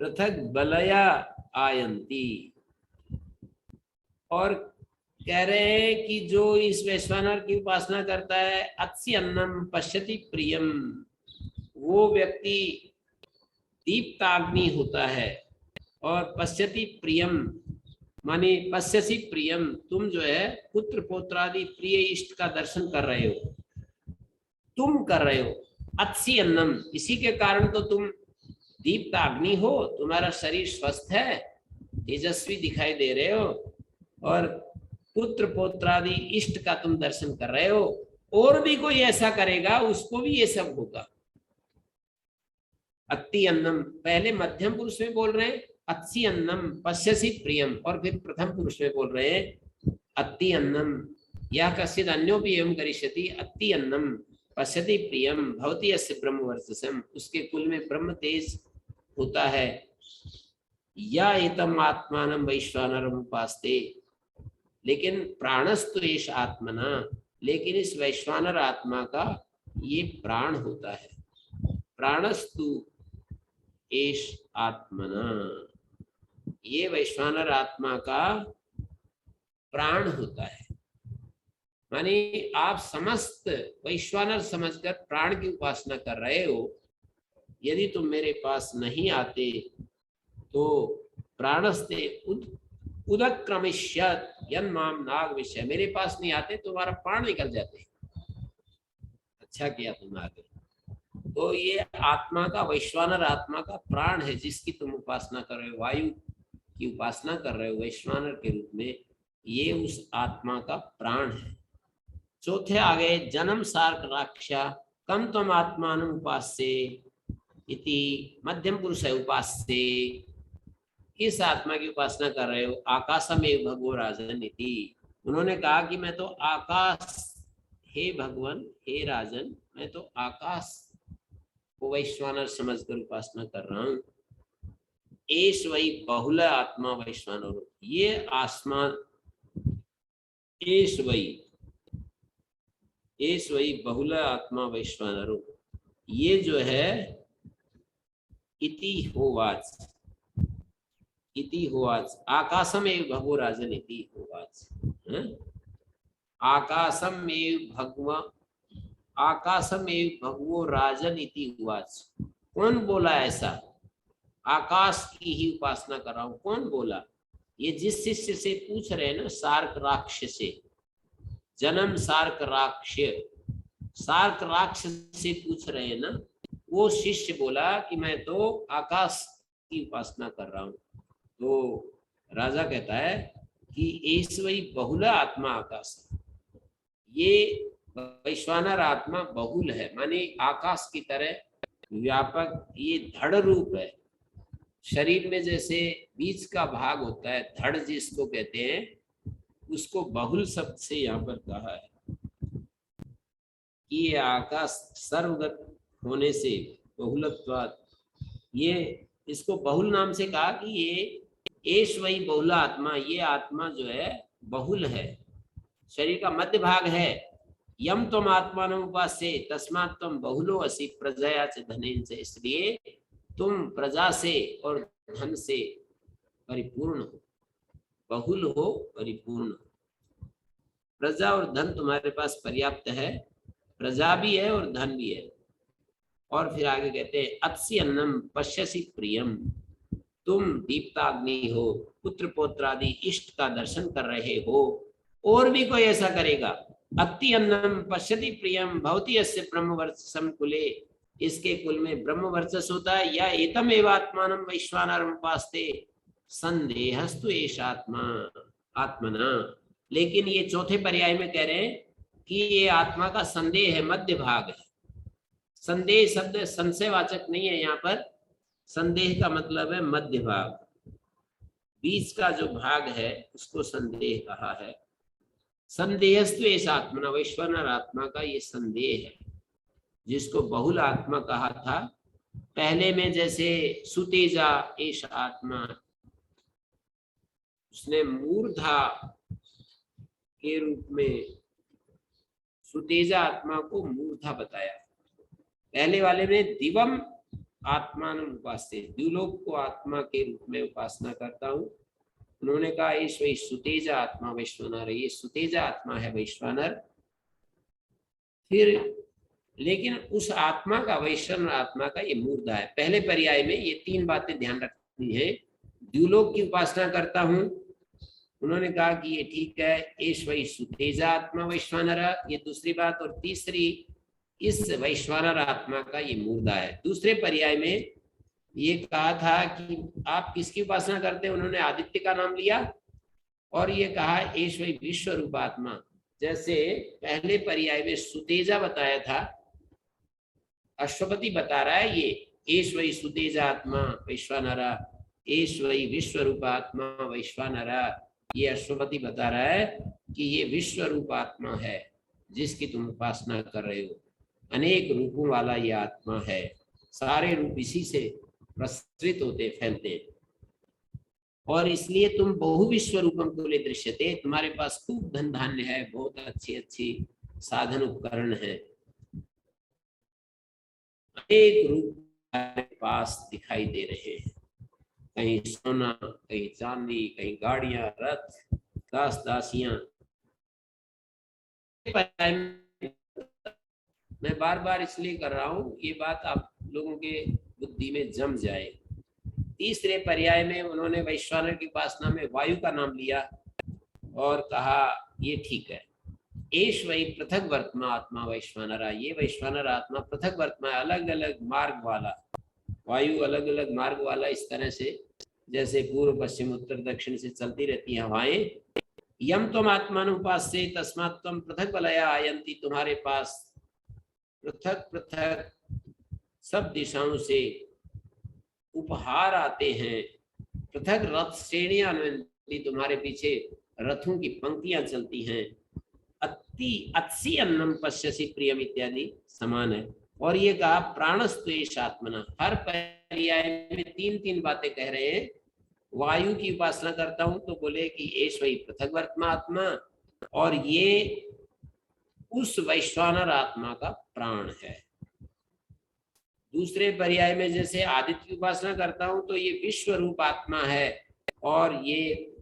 पृथक बलया आयंती, और कह रहे हैं कि जो इस वैश्वानर की उपासना करता है अत्स्य अन्नम पश्यति प्रियम, वो व्यक्ति दीप्ताग्नि होता है। और पश्यति प्रियम माने पश्यसि प्रियम, तुम जो है पुत्र पौत्रादि प्रिय इष्ट का दर्शन कर रहे हो, तुम कर रहे हो। अत्स्य अन्नम, इसी के कारण तो तुम दीप्ताग्नि हो, तुम्हारा शरीर स्वस्थ है, तेजस्वी दिखाई दे रहे हो, और पुत्र पौत्रादि इष्ट का तुम दर्शन कर रहे हो। और भी कोई ऐसा करेगा उसको भी ये सब होगा। अत्ति अन्नम, पहले मध्यम पुरुष में बोल रहे हैं अत्सि अन्नम पश्यसि प्रियम, और फिर प्रथम पुरुष में बोल रहे हैं अत्ति अन्नम या कश्चित् अन्योपि एवं करिष्यति अत्ति अन्नम पश्यति प्रियम भवति अस्य ब्रह्म वर्चसम, उसके कुल में ब्रह्म तेज होता है। या एतम आत्मानं वैश्वानरम उपास्ते, लेकिन प्राणस्तु एष आत्मना, लेकिन इस वैश्वानर आत्मा का ये प्राण होता है। प्राणस्तु एष आत्मना, ये वैश्वानर आत्मा का प्राण होता है। माने आप समस्त वैश्वानर समझकर प्राण की उपासना कर रहे हो। यदि तुम मेरे पास नहीं आते तो प्राणस्ते उदक्रमिष्यत यन्माम नाग विषय, मेरे पास नहीं आते तो तुम्हारा प्राण निकल जाते। अच्छा किया तुम आ गए। तो ये आत्मा का, वैश्वानर आत्मा का प्राण है जिसकी तुम उपासना कर रहे हो, वायु की उपासना कर रहे हो वैश्वानर के रूप में, ये उस आत्मा का प्राण है। चौथे आ गए जन्म सार्क राक्षा कम तम आत्मान उपास्ये इति, मध्यम पुरुष है उपास्ये, किस आत्मा की उपासना कर रहे हो? आकाशमेव भगवो राजन इति, उन्होंने कहा कि मैं तो आकाश, हे भगवान हे राजन, मैं तो आकाश को वैश्वानर समझकर उपासना कर रहा हूं। एष वही बहुल आत्मा वैश्वानर, ये आसमान, एष वही बहुल आत्मा वैश्वानर, ये जो है इति होवाच आकाशमेव भगवो राजन इति होवाच, आकाशमेव भगवो राजन इति होवाच। कौन बोला ऐसा? आकाश की ही उपासना कर रहा हूं। कौन बोला? ये जिस शिष्य से पूछ रहे हैं ना, सार्क राक्ष से, जन्म सार्क राक्ष से पूछ रहे हैं ना, वो शिष्य बोला कि मैं तो आकाश की उपासना कर रहा हूं। तो राजा कहता है कि ईश्वरी बहुल आत्मा आकाश, ये वैश्वानर आत्मा बहुल है, माने आकाश की तरह व्यापक, ये धड़ रूप है। शरीर में जैसे बीच का भाग होता है धड़ जिसको कहते हैं, उसको बहुल शब्द से यहाँ पर कहा है कि ये आकाश सर्वगत होने से बहुलत्वात्, ये इसको बहुल नाम से कहा कि ये एष वही बहुल आत्मा, ये आत्मा जो है बहुल है, शरीर का मध्य भाग है। यम तुम आत्मान उपास्ये तस्मात् तुम बहुलो असि प्रजया च धनेन से, इसलिए तुम प्रजा से और धन से परिपूर्ण हो। बहुल हो, परिपूर्ण हो। प्रजा और धन तुम्हारे पास पर्याप्त है, प्रजा भी है और धन भी है। और फिर आगे कहते हैं अत्सि अन्नम पश्यसि प्रियम, तुम दीप्ताग्नि हो, पुत्र पौत्र आदि इष्ट का दर्शन कर रहे हो, और भी कोई ऐसा करेगा। अति अन्नम पश्यति प्रियम भवति अस्य ब्रह्मवर्चसम कुले, इसके कुल में ब्रह्मवर्चस होता है। या एतम एवात्मानम वैश्वानरम उपास्ते संदेहस्तु एष आत्मा आत्मना। लेकिन ये चौथे पर्याय में कह रहे हैं कि ये आत्मा का संदेह है, मध्य भाग है। संदेह शब्द संशयवाचक नहीं है, यहाँ पर संदेह का मतलब है मध्य भाग, बीच का जो भाग है उसको संदेह कहा है। संदेहस्तु एष आत्मना, वैश्वानर आत्मा का ये संदेह है, जिसको बहुल आत्मा कहा था पहले में। जैसे सुतेजा एष आत्मा, उसने मूर्धा के रूप में सुतेजा आत्मा को मूर्धा बताया। पहले वाले में दिवम आत्मान उपास्य, द्युलोक को आत्मा के रूप में उपासना करता हूँ। उन्होंने कहा ईश वही सुतेजा आत्मा वैश्वानर, ये सुतेजा आत्मा है वैश्वानर। फिर लेकिन उस आत्मा का, वैश्वानर आत्मा का ये मूर्धा है। पहले पर्याय में ये तीन बातें ध्यान रखनी है। द्युलोक की उपासना करता हूँ, उन्होंने कहा कि ये ठीक है, ईश वही सुतेजा आत्मा वैश्वानर, ये दूसरी बात। और तीसरी, इस वैश्वानर आत्मा का ये मूर्धा है। दूसरे पर्याय में ये कहा था कि आप किसकी उपासना करते हैं, उन्होंने आदित्य का नाम लिया। और ये कहा ईश वही विश्व रूपात्मा, जैसे पहले पर्याय में सुतेजा बताया था, अश्वपति बता रहा है ये ईश वही सुतेजा आत्मा वैश्वानरा, ईश वही विश्व रूपात्मा वैश्वानरा। ये अश्वपति बता रहा है कि ये विश्व रूपात्मा है जिसकी तुम उपासना कर रहे हो। अनेक रूपों वाला ये आत्मा है, सारे रूप इसी से प्रसृत होते फैलते, और इसलिए तुम बहुविश्व रूपम कुले दृश्यते, तुम्हारे पास खूब धन धान्य है, बहुत अच्छी अच्छी साधन उपकरण है, अनेक रूप तुम्हारे पास दिखाई दे रहे हैं। कहीं सोना, कहीं चांदी, कहीं गाड़ियां, रथ, दास दासियां। मैं बार बार इसलिए कर रहा हूँ, ये बात आप लोगों के बुद्धि में जम जाए। तीसरे पर्याय में उन्होंने वैश्वानर की उपासना में वायु का नाम लिया और कहा ये ठीक है, एश वही पृथक वर्तमान आत्मा वैश्वानरा, ये वैश्वानर आत्मा पृथक वर्तमान, अलग अलग मार्ग वाला, वायु अलग अलग मार्ग वाला। इस तरह से जैसे पूर्व पश्चिम उत्तर दक्षिण से चलती रहती हैं हवाएं। यम तुम आत्मान उपास्य तस्मात् तुम पृथक बलया आयंती, तुम्हारे पास पृथक पृथक सब दिशाओं से उपहार आते हैं, पृथक रथ श्रेणियां, तुम्हारे पीछे रथों की पंक्तियां चलती हैं। अति अत्सि अन्नम पश्यसि प्रियम इत्यादि समान है। और ये कहा प्राणस्त्वेष आत्मना, हर पर्याय में तीन तीन बातें कह रहे हैं। वायु की उपासना करता हूं तो बोले कि एश वही पृथक वर्तमान आत्मा, और ये उस वैश्वानर आत्मा का प्राण है। दूसरे पर्याय में जैसे आदित्य की उपासना करता हूं तो ये विश्व रूप आत्मा है, और ये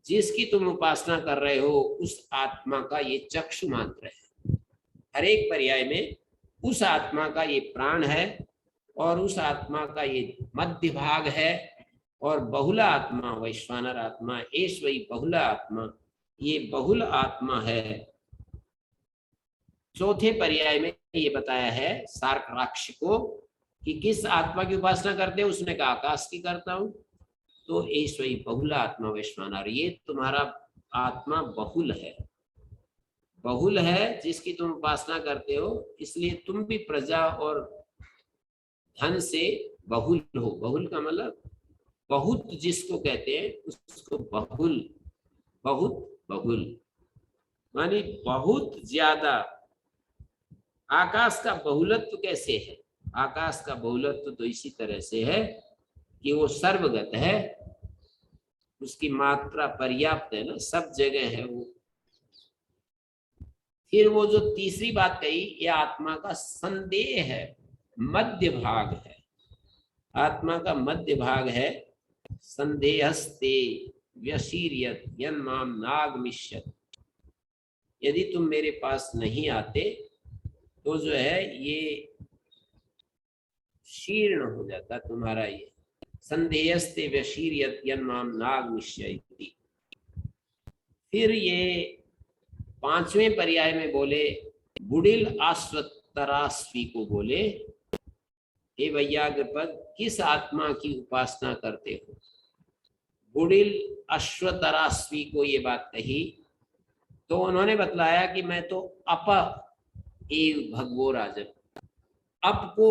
जिसकी तुम उपासना कर रहे हो उस आत्मा का ये चक्षु मात्र है। हर एक पर्याय में उस आत्मा का ये प्राण है, और उस आत्मा का ये मध्य भाग है, और बहुला आत्मा वैश्वानर आत्मा, एश वही बहुला आत्मा, ये बहुल आत्मा है। चौथे पर्याय में ये बताया है सार्कराक्ष को कि किस आत्मा की उपासना करते हैं, उसने कहा आकाश की करता हूं। तो एश वही बहुला आत्मा वैश्वानर, ये तुम्हारा आत्मा बहुल है, बहुल है जिसकी तुम उपासना करते हो, इसलिए तुम भी प्रजा और धन से बहुल हो। बहुल का मतलब बहुत जिसको कहते हैं उसको बहुल, बहुत बहुल मानी बहुत ज्यादा। आकाश का बहुलत्व कैसे है, आकाश का बहुलत्व तो इसी तरह से है कि वो सर्वगत है, उसकी मात्रा पर्याप्त है ना, सब जगह है वो। फिर वो जो तीसरी बात कही, ये आत्मा का संदेह है, मध्य भाग है, आत्मा का मध्य भाग है। संदेहस्ते व्यशीर्यत यन्माम नागमिष्यत, यदि तुम मेरे पास नहीं आते तो जो है ये शीर्ण हो जाता तुम्हारा ये। संदेयस्ते व्यशीर्यत यन्माम नागमिष्यति। फिर ये पांचवें पर्याय में बोले बुडिल आश्वतरास्वी को बोले, हे वैयाग्रपद किस आत्मा की उपासना करते हो। बुडिल अश्वतरास्वी को ये बात कही तो उन्होंने बतलाया कि मैं तो अप एव भगवो राजन, अप को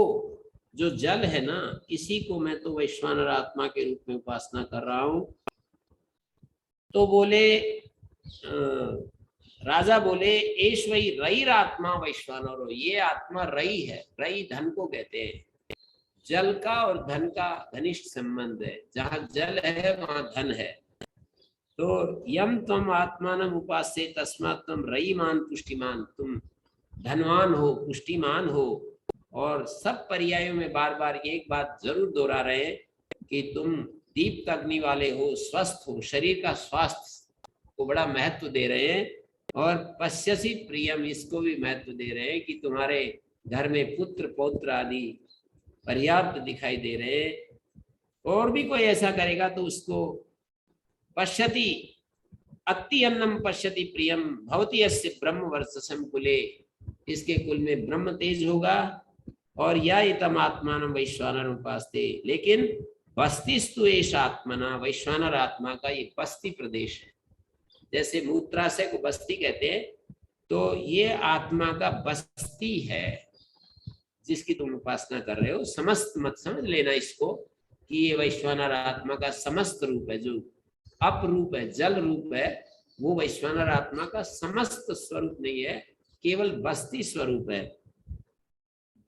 जो जल है ना, इसी को मैं तो वैश्वानर आत्मा के रूप में उपासना कर रहा हूं। तो बोले राजा बोले एश वही रईर आत्मा वैश्वानरो, ये आत्मा रई है। रई धन को कहते हैं। जल का और धन का घनिष्ठ संबंध है, जहां जल है वहां धन है। तो यम तुम आत्मान उपास्य तस्मात् तुम रईमान पुष्टिमान, तुम धनवान हो, पुष्टिमान हो। और सब पर्यायों में बार बार एक बात जरूर दोहरा रहे हैं कि तुम दीप्त अग्नि वाले हो, स्वस्थ हो, शरीर का स्वास्थ्य को बड़ा महत्व दे रहे हैं। और पश्यसि प्रियम, इसको भी महत्व दे रहे हैं कि तुम्हारे घर में पुत्र पौत्र आदि पर्याप्त दिखाई दे रहे हैं। और भी कोई ऐसा करेगा तो उसको पश्यति अति अन्नम पश्यति प्रियम भवति अस्य ब्रह्म वर्चसम कुले, इसके कुल में ब्रह्म तेज होगा। और या इतम आत्मान वैश्वानर उपास्ते, लेकिन बस्तिस्तु एष आत्मना, वैश्वानर आत्मा का ये बस्ती प्रदेश है। जैसे मूत्राशय को बस्ती कहते हैं, तो ये आत्मा का बस्ती है जिसकी तुम उपासना कर रहे हो। समस्त मत समझ लेना इसको कि ये वैश्वानर आत्मा का समस्त रूप है। जो अप रूप है, जल रूप है, वो वैश्वानर आत्मा का समस्त स्वरूप नहीं है, केवल बस्ती स्वरूप है।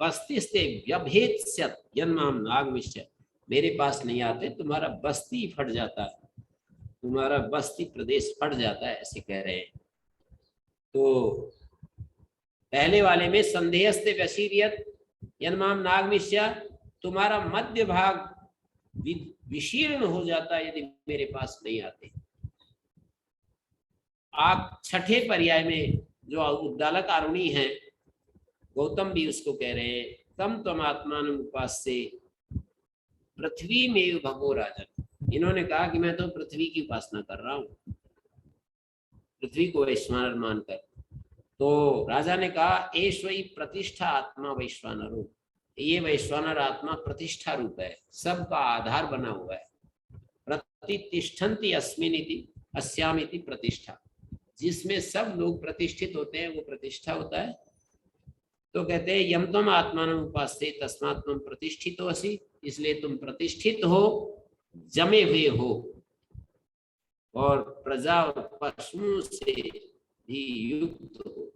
बस्तिस्ते व्यभेत्स्यत यन्माम नागमिष्य, मेरे पास नहीं आते तुम्हारा बस्ती फट जाता है, तुम्हारा बस्ती प्रदेश फट जाता है, ऐसे कह रहे हैं। तो पहले वाले में संदेहस्ते व्यशीर्यत यन्माम नागमिष्य, तुम्हारा मध्य भाग विशीर्ण हो जाता है यदि मेरे पास नहीं आते। आप छठे पर्याय में जो उद्दालक आरुणी है, गौतम भी उसको कह रहे हैं, तम तम आत्मान उपास्य पृथ्वी में भगो राजन। इन्होंने कहा कि मैं तो पृथ्वी की उपासना कर रहा हूं, पृथ्वी को वैश्वानर मानकर। तो राजा ने कहा एश्वई प्रतिष्ठा आत्मा वैश्वानरो, ये वैश्वानर आत्मा प्रतिष्ठा रूप है, सबका आधार बना हुआ है। प्रतिष्ठन्ति अस्मिनिति अस्यामिति प्रतिष्ठा, जिसमें सब लोग प्रतिष्ठित होते हैं वो प्रतिष्ठा होता है। तो कहते हैं यम तुम आत्मान उपास्य तस्मात् तुम प्रतिष्ठित हो असि, इसलिए तुम प्रतिष्ठित हो, जमे हुए हो, और प्रजा और पशुओं से भी युक्त हो।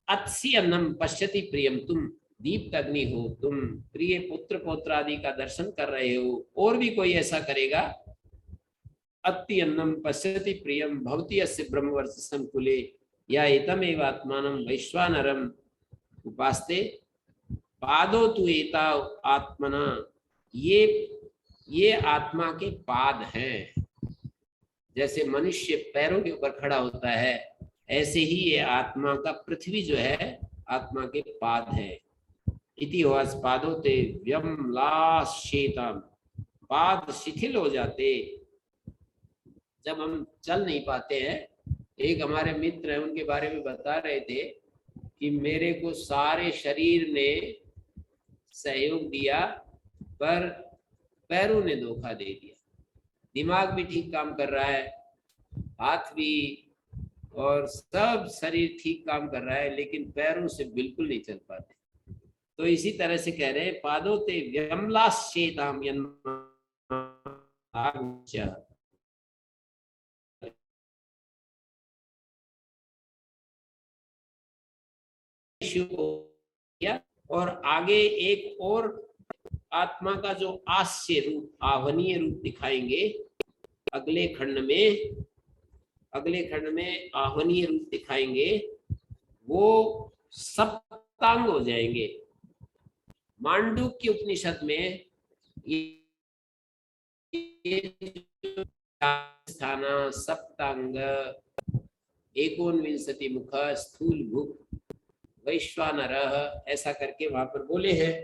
अत्सी अन्नम पश्यति प्रियम, तुम दीप्त अग्नि हो, तुम प्रिय पुत्र पौत्र आदि का दर्शन कर रहे हो। और भी कोई ऐसा करेगा, अति अन्नम पश्यति प्रियम भवति अस्य ब्रह्मवर्चसम कुले या एतमेव आत्मानं वैश्वानरम उपास्ते पादो तु एता आत्मना, ये आत्मा के पाद हैं। जैसे मनुष्य पैरों के ऊपर खड़ा होता है, ऐसे ही ये आत्मा का पृथ्वी जो है आत्मा के पाद है। इतिहास पादो ते व्यमलाश्येताम, पाद शिथिल हो जाते जब हम चल नहीं पाते हैं। एक हमारे मित्र हैं, उनके बारे में बता रहे थे कि मेरे को सारे शरीर ने सहयोग दिया पर पैरों ने धोखा दे दिया। दिमाग भी ठीक काम कर रहा है, हाथ भी, और सब शरीर ठीक काम कर रहा है, लेकिन पैरों से बिल्कुल नहीं चल पाते। तो इसी तरह से कह रहे हैं पादो ते व्यमलाश्येताम और आगे एक और आत्मा का जो आस्य रूप, आह्वनीय रूप दिखाएंगे अगले खंड में आह्वनीय रूप दिखाएंगे, वो सप्तांग हो जाएंगे। मांडुक्य उपनिषद में ये स्थान सप्तांग एकोनविंशति मुख स्थूल भुक वैश्वानर, ऐसा करके वहां पर बोले हैं।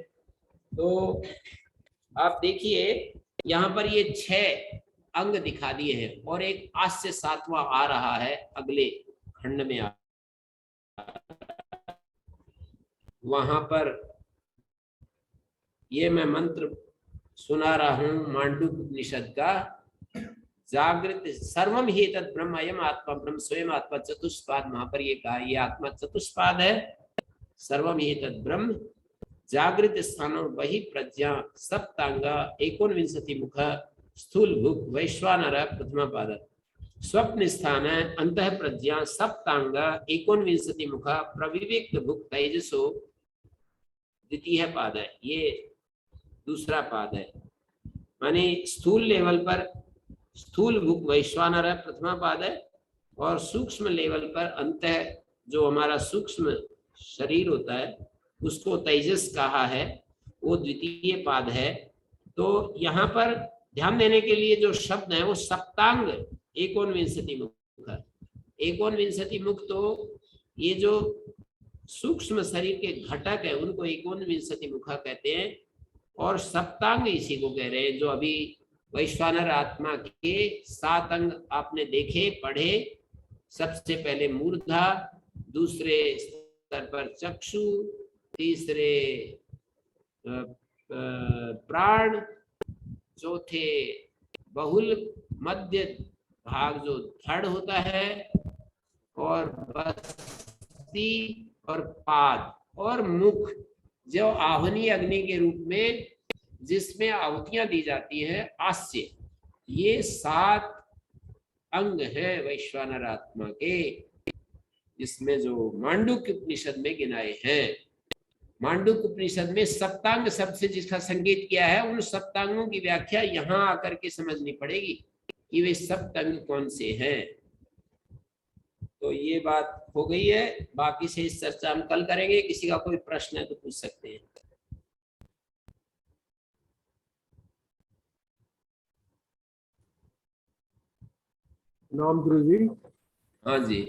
तो आप देखिए यहाँ पर ये 6 अंग दिखा दिए हैं और एक आस्य 7वां आ रहा है अगले खंड में। वहां पर ये मैं मंत्र सुना रहा हूं मांडुक्य उपनिषद का। जागृत सर्वम ही तत् ब्रह्म अयम आत्मा ब्रह्म स्वयं आत्मा चतुष्पाद, वहां पर ये कहा ये आत्मा चतुष्पाद है। सर्वम ही तत् ब्रह्म जागृत स्थान वही प्रज्ञा सप्तांग एकोनविंशति मुख स्थूल भुक वैश्वानर प्रथमा पाद, स्वप्न स्थान अंतः प्रज्ञा सप्तांग एकोनविंशति मुख प्रविवेक भुक तेजसो द्वितीय पाद है। ये दूसरा पाद है। माने स्थूल लेवल पर स्थूल भुक वैश्वानर प्रथमा पाद है और सूक्ष्म लेवल पर अंतः जो हमारा सूक्ष्म शरीर होता है उसको तेजस कहा है, वो द्वितीय पाद है। तो यहाँ पर ध्यान देने के लिए जो शब्द है वो सप्तांग एकोनविंशति मुख। एकोनविंशति मुख तो ये जो सूक्ष्म शरीर के घटक है उनको एकोनविंशति मुख कहते हैं और सप्तांग इसी को कह रहे हैं। जो अभी वैश्वानर आत्मा के 7 अंग आपने देखे पढ़े, सबसे पहले मूर्धा, दूसरे स्तर पर चक्षु, तीसरे प्राण, चौथे बहुल, मध्य भाग जो धड़ होता है, और बस्ती और पाद और मुख जो आह्वनीय अग्नि के रूप में जिसमें आहुतियां दी जाती है आस्य। ये 7 अंग है वैश्वानर आत्मा के, जिसमें जो मांडुक्य उपनिषद में गिनाए हैं। मांडुक्य उपनिषद में सप्तांग शब्द से जिसका संकेत किया है, उन सप्तांगों की व्याख्या यहाँ आकर के समझनी पड़ेगी कि वे सप्तांग कौन से हैं। तो ये बात हो गई है। बाकी से इस चर्चा हम कल करेंगे। किसी का कोई प्रश्न है तो पूछ सकते हैं। नाम गुरु जी। हाँ जी,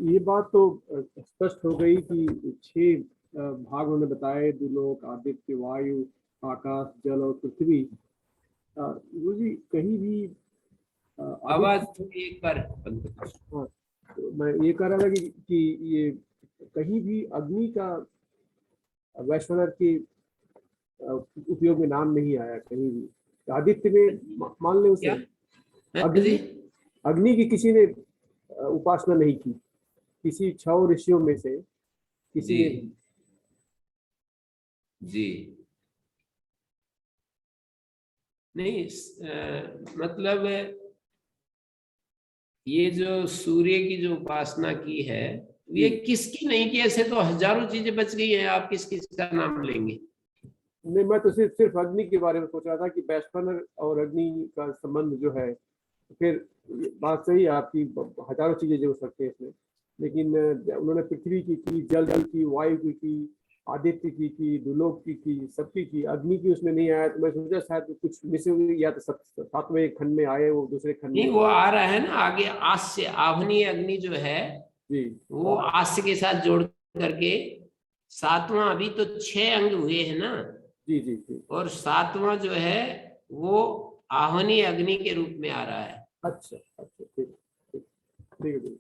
ये बात तो स्पष्ट हो गई कि 6 भाग उन्होंने बताए, दुलोक, आदित्य, वायु, आकाश, जल और पृथ्वी। गुरु जी कहीं भी आवाज थोड़ी एक बार हाँ, तो मैं ये कह रहा था कि ये कहीं भी अग्नि का वैश्वानर के उपयोग में नाम नहीं आया कहीं भी। आदित्य में मान ले उसे अग्नि की किसी ने उपासना नहीं की, किसी 6 ऋषियों में से किसी ने। जी नहीं, मतलब ये जो सूर्य की जो उपासना की है ये किसकी नहीं की? ऐसे तो हजारों चीजें बच गई हैं, आप किस किस का नाम लेंगे? नहीं, मैं तो सिर्फ अग्नि के बारे में सोच रहा था कि वैश्वानर और अग्नि का संबंध जो है, फिर बात सही है आपकी, हजारों चीजें जो हो सकते हैं इसमें, लेकिन उन्होंने पृथ्वी की जल की, वायु की, आदित्य की, दुलोक की, सबकी की, अग्नि की उसमें नहीं आया। तो मैं सोचा शायद कुछ मिस हो गई, या तो 7वें खंड में आए, वो दूसरे खंड में नहीं, वो आ रहा है ना आगे। आस्य आह्वनीय अग्नि जो है जी, वो आस्य के साथ जोड़ करके 7वां, अभी तो 6 अंग हुए हैं ना। जी जी जी। और 7वां जो है वो आह्वनीय अग्नि के रूप में आ रहा है। अच्छा अच्छा, ठीक ठीक ठीक है,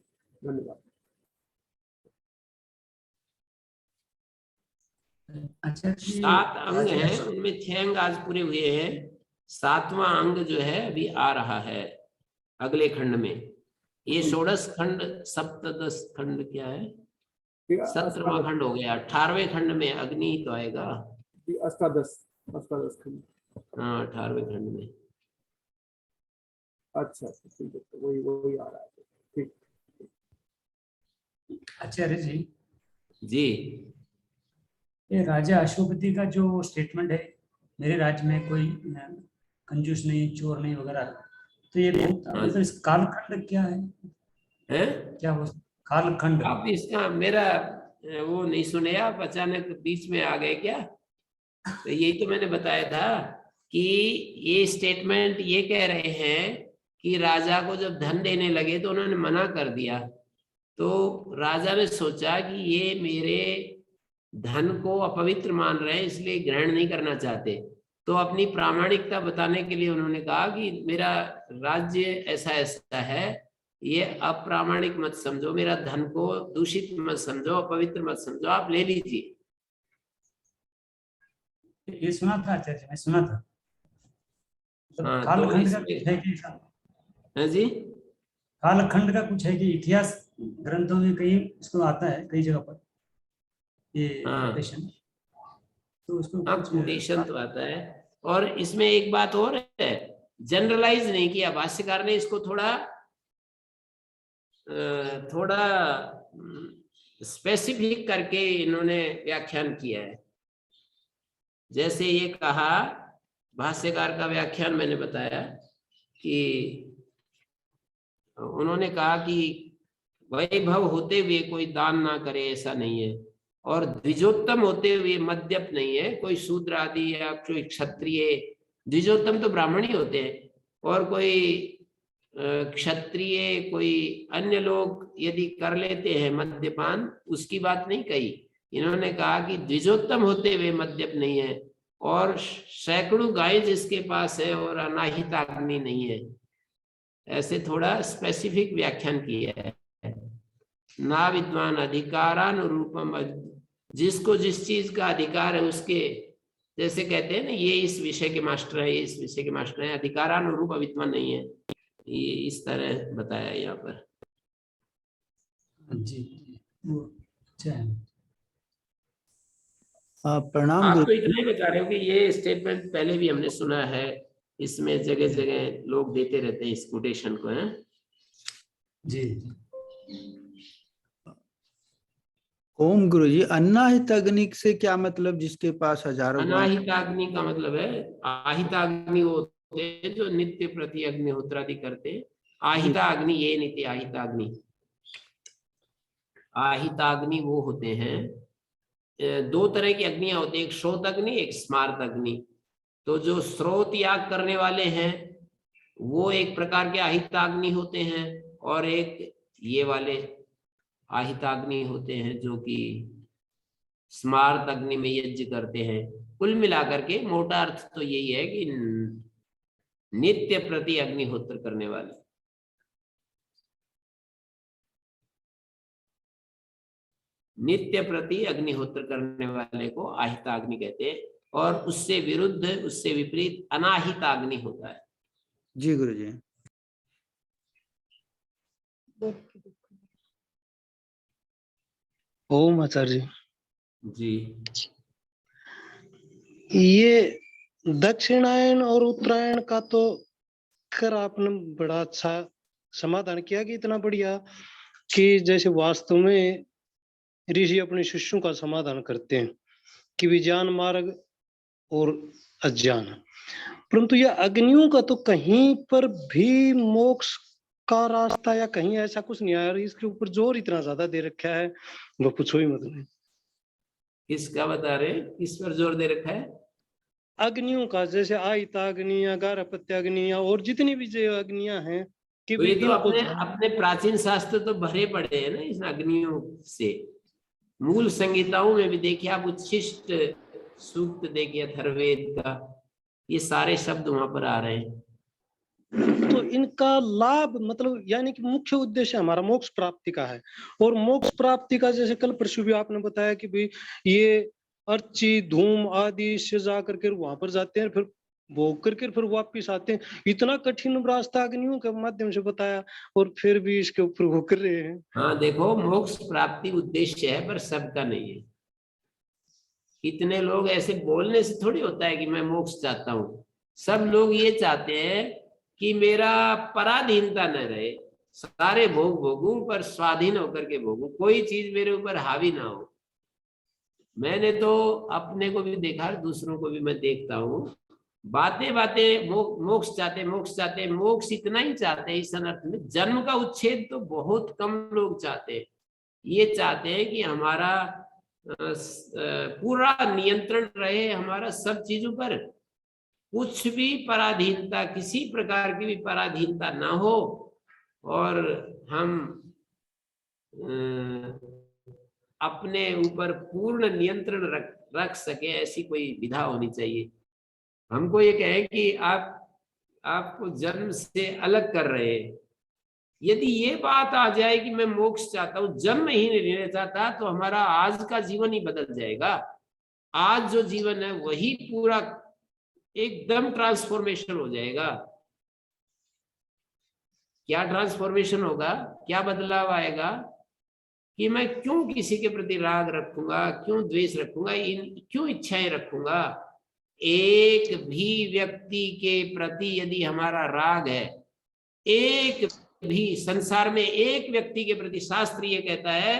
धन्यवाद। अच्छा, 7 अंग हैं, उनमें 6 अंग आज पूरे हुए हैं। 7वां अंग जो है अभी आ रहा है अगले खंड में। ये 16 खंड, सप्तदश खंड क्या है, 17वां खंड हो गया। 18वें खंड में अग्नि ही तो आएगा। अष्टादश खंड। हाँ, 18वें खंड में। अच्छा ठीक है, तो वही आ रहा है। ठीक। आचार्य जी, जी, ये राजा अशोकपति का जो स्टेटमेंट है, मेरे राज्य में कोई कंजूस नहीं, चोर नहीं वगैरह, तो ये मतलब इस कालखंड क्या है? क्या हो कालखंड? आप इसका मेरा वो नहीं सुने आप? अचानक बीच में आ गए क्या? तो यही तो मैंने बताया था कि ये स्टेटमेंट ये कह रहे हैं कि राजा को जब धन देने लगे तो उन्होंने मना कर दिया। तो राजा ने सोचा कि ये मेरे धन को अपवित्र मान रहे हैं, इसलिए ग्रहण नहीं करना चाहते। तो अपनी प्रामाणिकता बताने के लिए उन्होंने कहा कि मेरा राज्य ऐसा ऐसा है, ये अप्रामाणिक मत समझो, मेरा धन को दूषित मत समझो, अपवित्र मत समझो, आप ले लीजिए। ये सुना था आचार्य, मैं सुना था। हाँ, तो कालखंड का इसमें कुछ है कि हाँ जी, कालखंड का कुछ है कि इतिहास ग्रंथों में कहीं इसको आता है कई जगह पर ये हाँ कोटेशन, तो उसको हाँ कुछ कोटेशन तो आता है। और इसमें एक बात और है, जनरलाइज नहीं किया भाष्यकार ने, इसको थोड़ा स्पेसिफिक करके इन्होंने व्याख्यान किया है। जैसे ये कहा, भाष्यकार का व्याख्यान मैंने बताया कि उन्होंने कहा कि वैभव होते हुए कोई दान ना करे, ऐसा नहीं है। और द्विजोत्तम होते हुए मद्यप नहीं है, कोई शूद्र आदि या कोई क्षत्रिय, द्विजोत्तम तो ब्राह्मण ही होते हैं, और कोई क्षत्रिय कोई अन्य लोग यदि कर लेते हैं मद्यपान, उसकी बात नहीं कही। इन्होंने कहा कि द्विजोत्तम होते हुए मद्यप नहीं है, और सैकड़ों गाय जिसके पास है और अनाहिताग्नि नहीं है। ऐसे थोड़ा स्पेसिफिक व्याख्यान किया है। ना विद्वान अधिकारानुरूपम, जिसको जिस चीज का अधिकार है उसके, जैसे कहते हैं ना, ये इस विषय के मास्टर है, ये इस विषय के मास्टर है, अधिकारानुरूप विद्वान नहीं है, ये इस तरह बताया यहाँ पर। जी वो अच्छा है। प्रणाम आप गुरु। तो इतना ही बता रहे हो कि ये स्टेटमेंट पहले भी हमने सुना है, इसमें जगह जगह लोग देते रहते हैं इस कोटेशन को, है जी। ओम गुरु जी, अन्नाहित अग्नि से क्या मतलब? जिसके पास हजारों गाय। अनाहिताग्नि का मतलब है, आहिताग्नि वो होते हैं जो नित्य प्रति अग्निहोत्रादि करते हैं। आहिताग्नि ये नित्य आहिताग्नि, आहिताग्नि वो होते हैं, दो तरह की अग्नियां होती है, एक श्रोत अग्नि, एक स्मार्त अग्नि। तो जो स्रोत याग करने वाले हैं वो एक प्रकार के आहिताग्नि होते हैं, और एक ये वाले आहिताग्नि होते हैं जो कि स्मार्त अग्नि में यज्ञ करते हैं। कुल मिलाकर के मोटा अर्थ तो यही है कि नित्य प्रति अग्निहोत्र करने वाले, नित्य प्रति अग्निहोत्र करने वाले को आहिताग्नि कहते हैं, और उससे विरुद्ध, उससे विपरीत अनाहिताग्नि होता है। जी गुरु जी। ओम आचार्य जी, ये दक्षिणायन और उत्तरायण का तो कर आपने बड़ा अच्छा समाधान किया कि इतना बढ़िया कि जैसे वास्तव में ऋषि अपने शिष्यों का समाधान करते हैं कि विज्ञान मार्ग और अज्ञान, परंतु यह अग्नियों का तो कहीं पर भी मोक्ष का रास्ता या कहीं ऐसा कुछ नहीं आया। इसके ऊपर जोर इतना ज्यादा दे रखा है, वो पूछो ही मत नहीं। किसका बता रहे, किस पर जोर दे रखा है? अग्नियों का, जैसे आहिताग्नि या गारहपत्याग्नि या और जितनी भी जो अग्नियां हैं कि तो ये तो इनको अपने अपने प्राचीन शास्त्र तो भरे पड़े हैं ना इस अग्नियों से। मूल संहिताओं में भी देखिए आप, उच्छिष्ट सूक्त देखिए अथर्ववेद का, ये सारे शब्द वहां पर आ रहे हैं। तो इनका लाभ मतलब यानी कि मुख्य उद्देश्य हमारा मोक्ष प्राप्ति का है, और मोक्ष प्राप्ति का जैसे कल परसों भी आपने बताया कि भाई ये अर्ची धूम आदि से जा करके वहां पर जाते हैं, फिर भोग करके फिर वापिस आते हैं। इतना कठिन रास्ता अग्नियों के माध्यम से बताया, और फिर भी इसके ऊपर वो कर रहे हैं। हाँ देखो, मोक्ष प्राप्ति उद्देश्य है पर सबका नहीं है। कितने लोग ऐसे बोलने से थोड़ी होता है कि मैं मोक्ष चाहता हूँ। सब लोग ये चाहते हैं कि मेरा पराधीनता न रहे, सारे भोग भोगूं पर स्वाधीन होकर के भोगूं, कोई चीज मेरे ऊपर हावी ना हो। मैंने तो अपने को भी देखा, दूसरों को भी मैं देखता हूँ, बातें बातें मोक्ष चाहते, मोक्ष चाहते, मोक्ष इतना ही चाहते हैं इस अर्थ में, जन्म का उच्छेद तो बहुत कम लोग चाहते हैं। ये चाहते हैं कि हमारा पूरा नियंत्रण रहे हमारा सब चीजों पर, कुछ भी पराधीनता, किसी प्रकार की भी पराधीनता ना हो, और हम अपने ऊपर पूर्ण नियंत्रण रख सके, ऐसी कोई विधा होनी चाहिए। हमको ये कहें कि आपको जन्म से अलग कर रहे हैं, यदि ये बात आ जाए कि मैं मोक्ष चाहता हूं, जन्म ही नहीं लेना चाहता, तो हमारा आज का जीवन ही बदल जाएगा। आज जो जीवन है वही पूरा एकदम ट्रांसफॉर्मेशन हो जाएगा। क्या ट्रांसफॉर्मेशन होगा, क्या बदलाव आएगा कि मैं क्यों किसी के प्रति राग रखूंगा, क्यों द्वेष रखूंगा, क्यों इच्छाएं रखूंगा। एक भी व्यक्ति के प्रति यदि हमारा राग है, एक भी संसार में एक व्यक्ति के प्रति, शास्त्र ये कहता है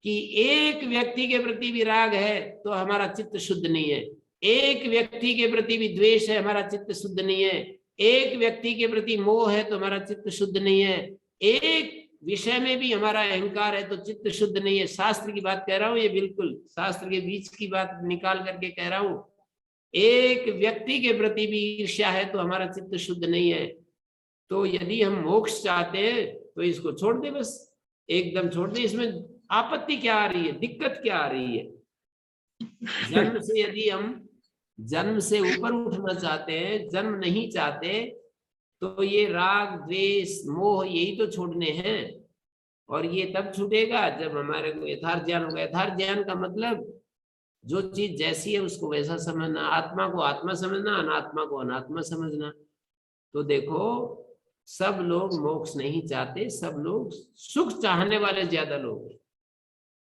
कि एक व्यक्ति के प्रति भी राग है तो हमारा चित्त शुद्ध नहीं है, एक व्यक्ति के प्रति भी द्वेष है, हमारा चित्त शुद्ध नहीं है, एक व्यक्ति के प्रति मोह है तो हमारा चित्त शुद्ध नहीं है, एक विषय में भी हमारा अहंकार है तो चित्त शुद्ध नहीं है। शास्त्र की बात कह रहा हूं, ये बिल्कुल शास्त्र के बीच की बात निकाल करके कह रहा हूं। एक व्यक्ति के प्रति भी ईर्ष्या है तो हमारा चित्त शुद्ध नहीं है। तो यदि हम मोक्ष चाहते हैं तो इसको छोड़ दे, बस एकदम छोड़ दे। इसमें आपत्ति क्या आ रही है, दिक्कत क्या आ रही है? जन्म से यदि हम जन्म से ऊपर उठना चाहते हैं, जन्म नहीं चाहते, तो ये राग द्वेष मोह यही तो छोड़ने हैं। और ये तब छूटेगा जब हमारे को यथार्थ ज्ञान होगा। यथार्थ ज्ञान का मतलब जो चीज जैसी है उसको वैसा समझना, आत्मा को आत्मा समझना, अनात्मा को अनात्मा समझना। तो देखो, सब लोग मोक्ष नहीं चाहते, सब लोग सुख चाहने वाले ज्यादा लोग हैं।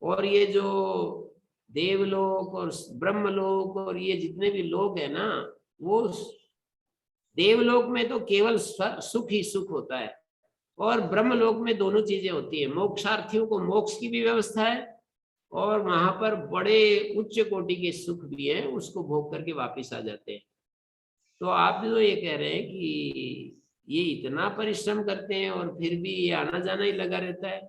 और ये जो देवलोक और ब्रह्मलोक और ये जितने भी लोग हैं ना, वो देवलोक में तो केवल सुख ही सुख होता है, और ब्रह्मलोक में दोनों चीजें होती है। मोक्षार्थियों को मोक्ष की भी व्यवस्था है, और वहां पर बड़े उच्च कोटि के सुख भी हैं, उसको भोग करके वापिस आ जाते हैं। तो आप जो ये कह रहे हैं कि ये इतना परिश्रम करते हैं और फिर भी ये आना जाना ही लगा रहता है,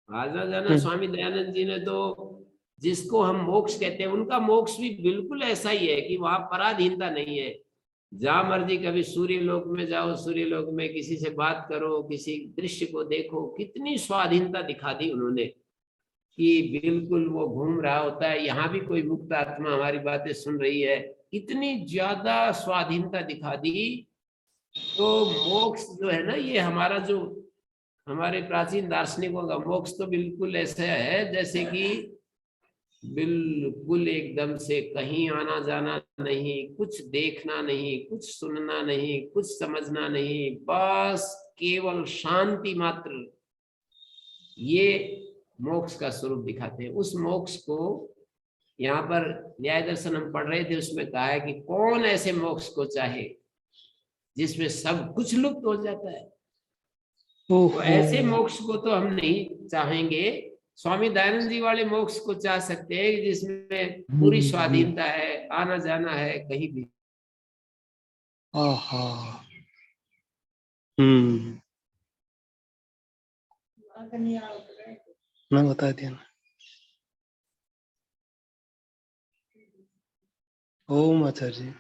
आना जाना। स्वामी दयानंद जी ने तो, जिसको हम मोक्ष कहते हैं, उनका मोक्ष भी बिल्कुल ऐसा ही है कि वहां पराधीनता नहीं है। जहां मर्जी कभी सूर्य लोक में जाओ, सूर्य लोक में किसी से बात करो, किसी दृश्य को देखो, कितनी स्वाधीनता दिखा दी उन्होंने कि बिल्कुल वो घूम रहा होता है। यहाँ भी कोई मुक्त आत्मा हमारी बातें सुन रही है, इतनी ज्यादा स्वाधीनता दिखा दी। तो मोक्ष जो है ना, ये हमारा जो हमारे प्राचीन दार्शनिकों का मोक्ष तो बिल्कुल ऐसा है जैसे कि बिल्कुल एकदम से कहीं आना जाना नहीं, कुछ देखना नहीं, कुछ सुनना नहीं, कुछ समझना नहीं, बस केवल शांति मात्र। ये मोक्ष का स्वरूप दिखाते हैं। उस मोक्ष को यहाँ पर न्याय दर्शन हम पढ़ रहे थे, उसमें कहा है कि कौन ऐसे मोक्ष को चाहे जिसमें सब कुछ लुप्त हो जाता है। तो ऐसे मोक्ष को तो हम नहीं चाहेंगे। स्वामी दयानंद जी वाले मोक्ष को चाह सकते हैं जिसमें पूरी स्वाधीनता है, आना जाना है कहीं भी। मैं बता दिया ना। ओम आचार्य जी।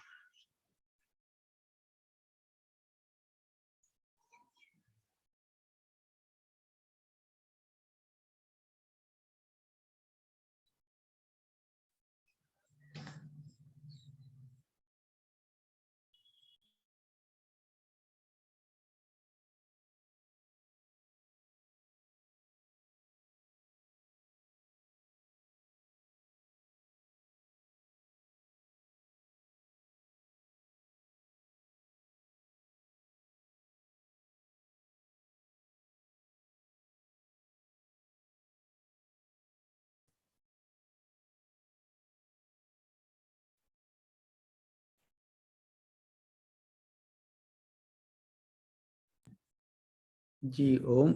जी ओम।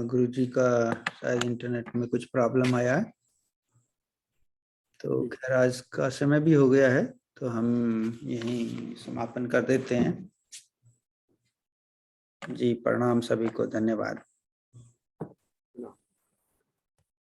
गुरु जी का शायद इंटरनेट में कुछ प्रॉब्लम आया है, तो खैर आज का समय भी हो गया है, तो हम यहीं समापन कर देते हैं। जी प्रणाम सभी को, धन्यवाद।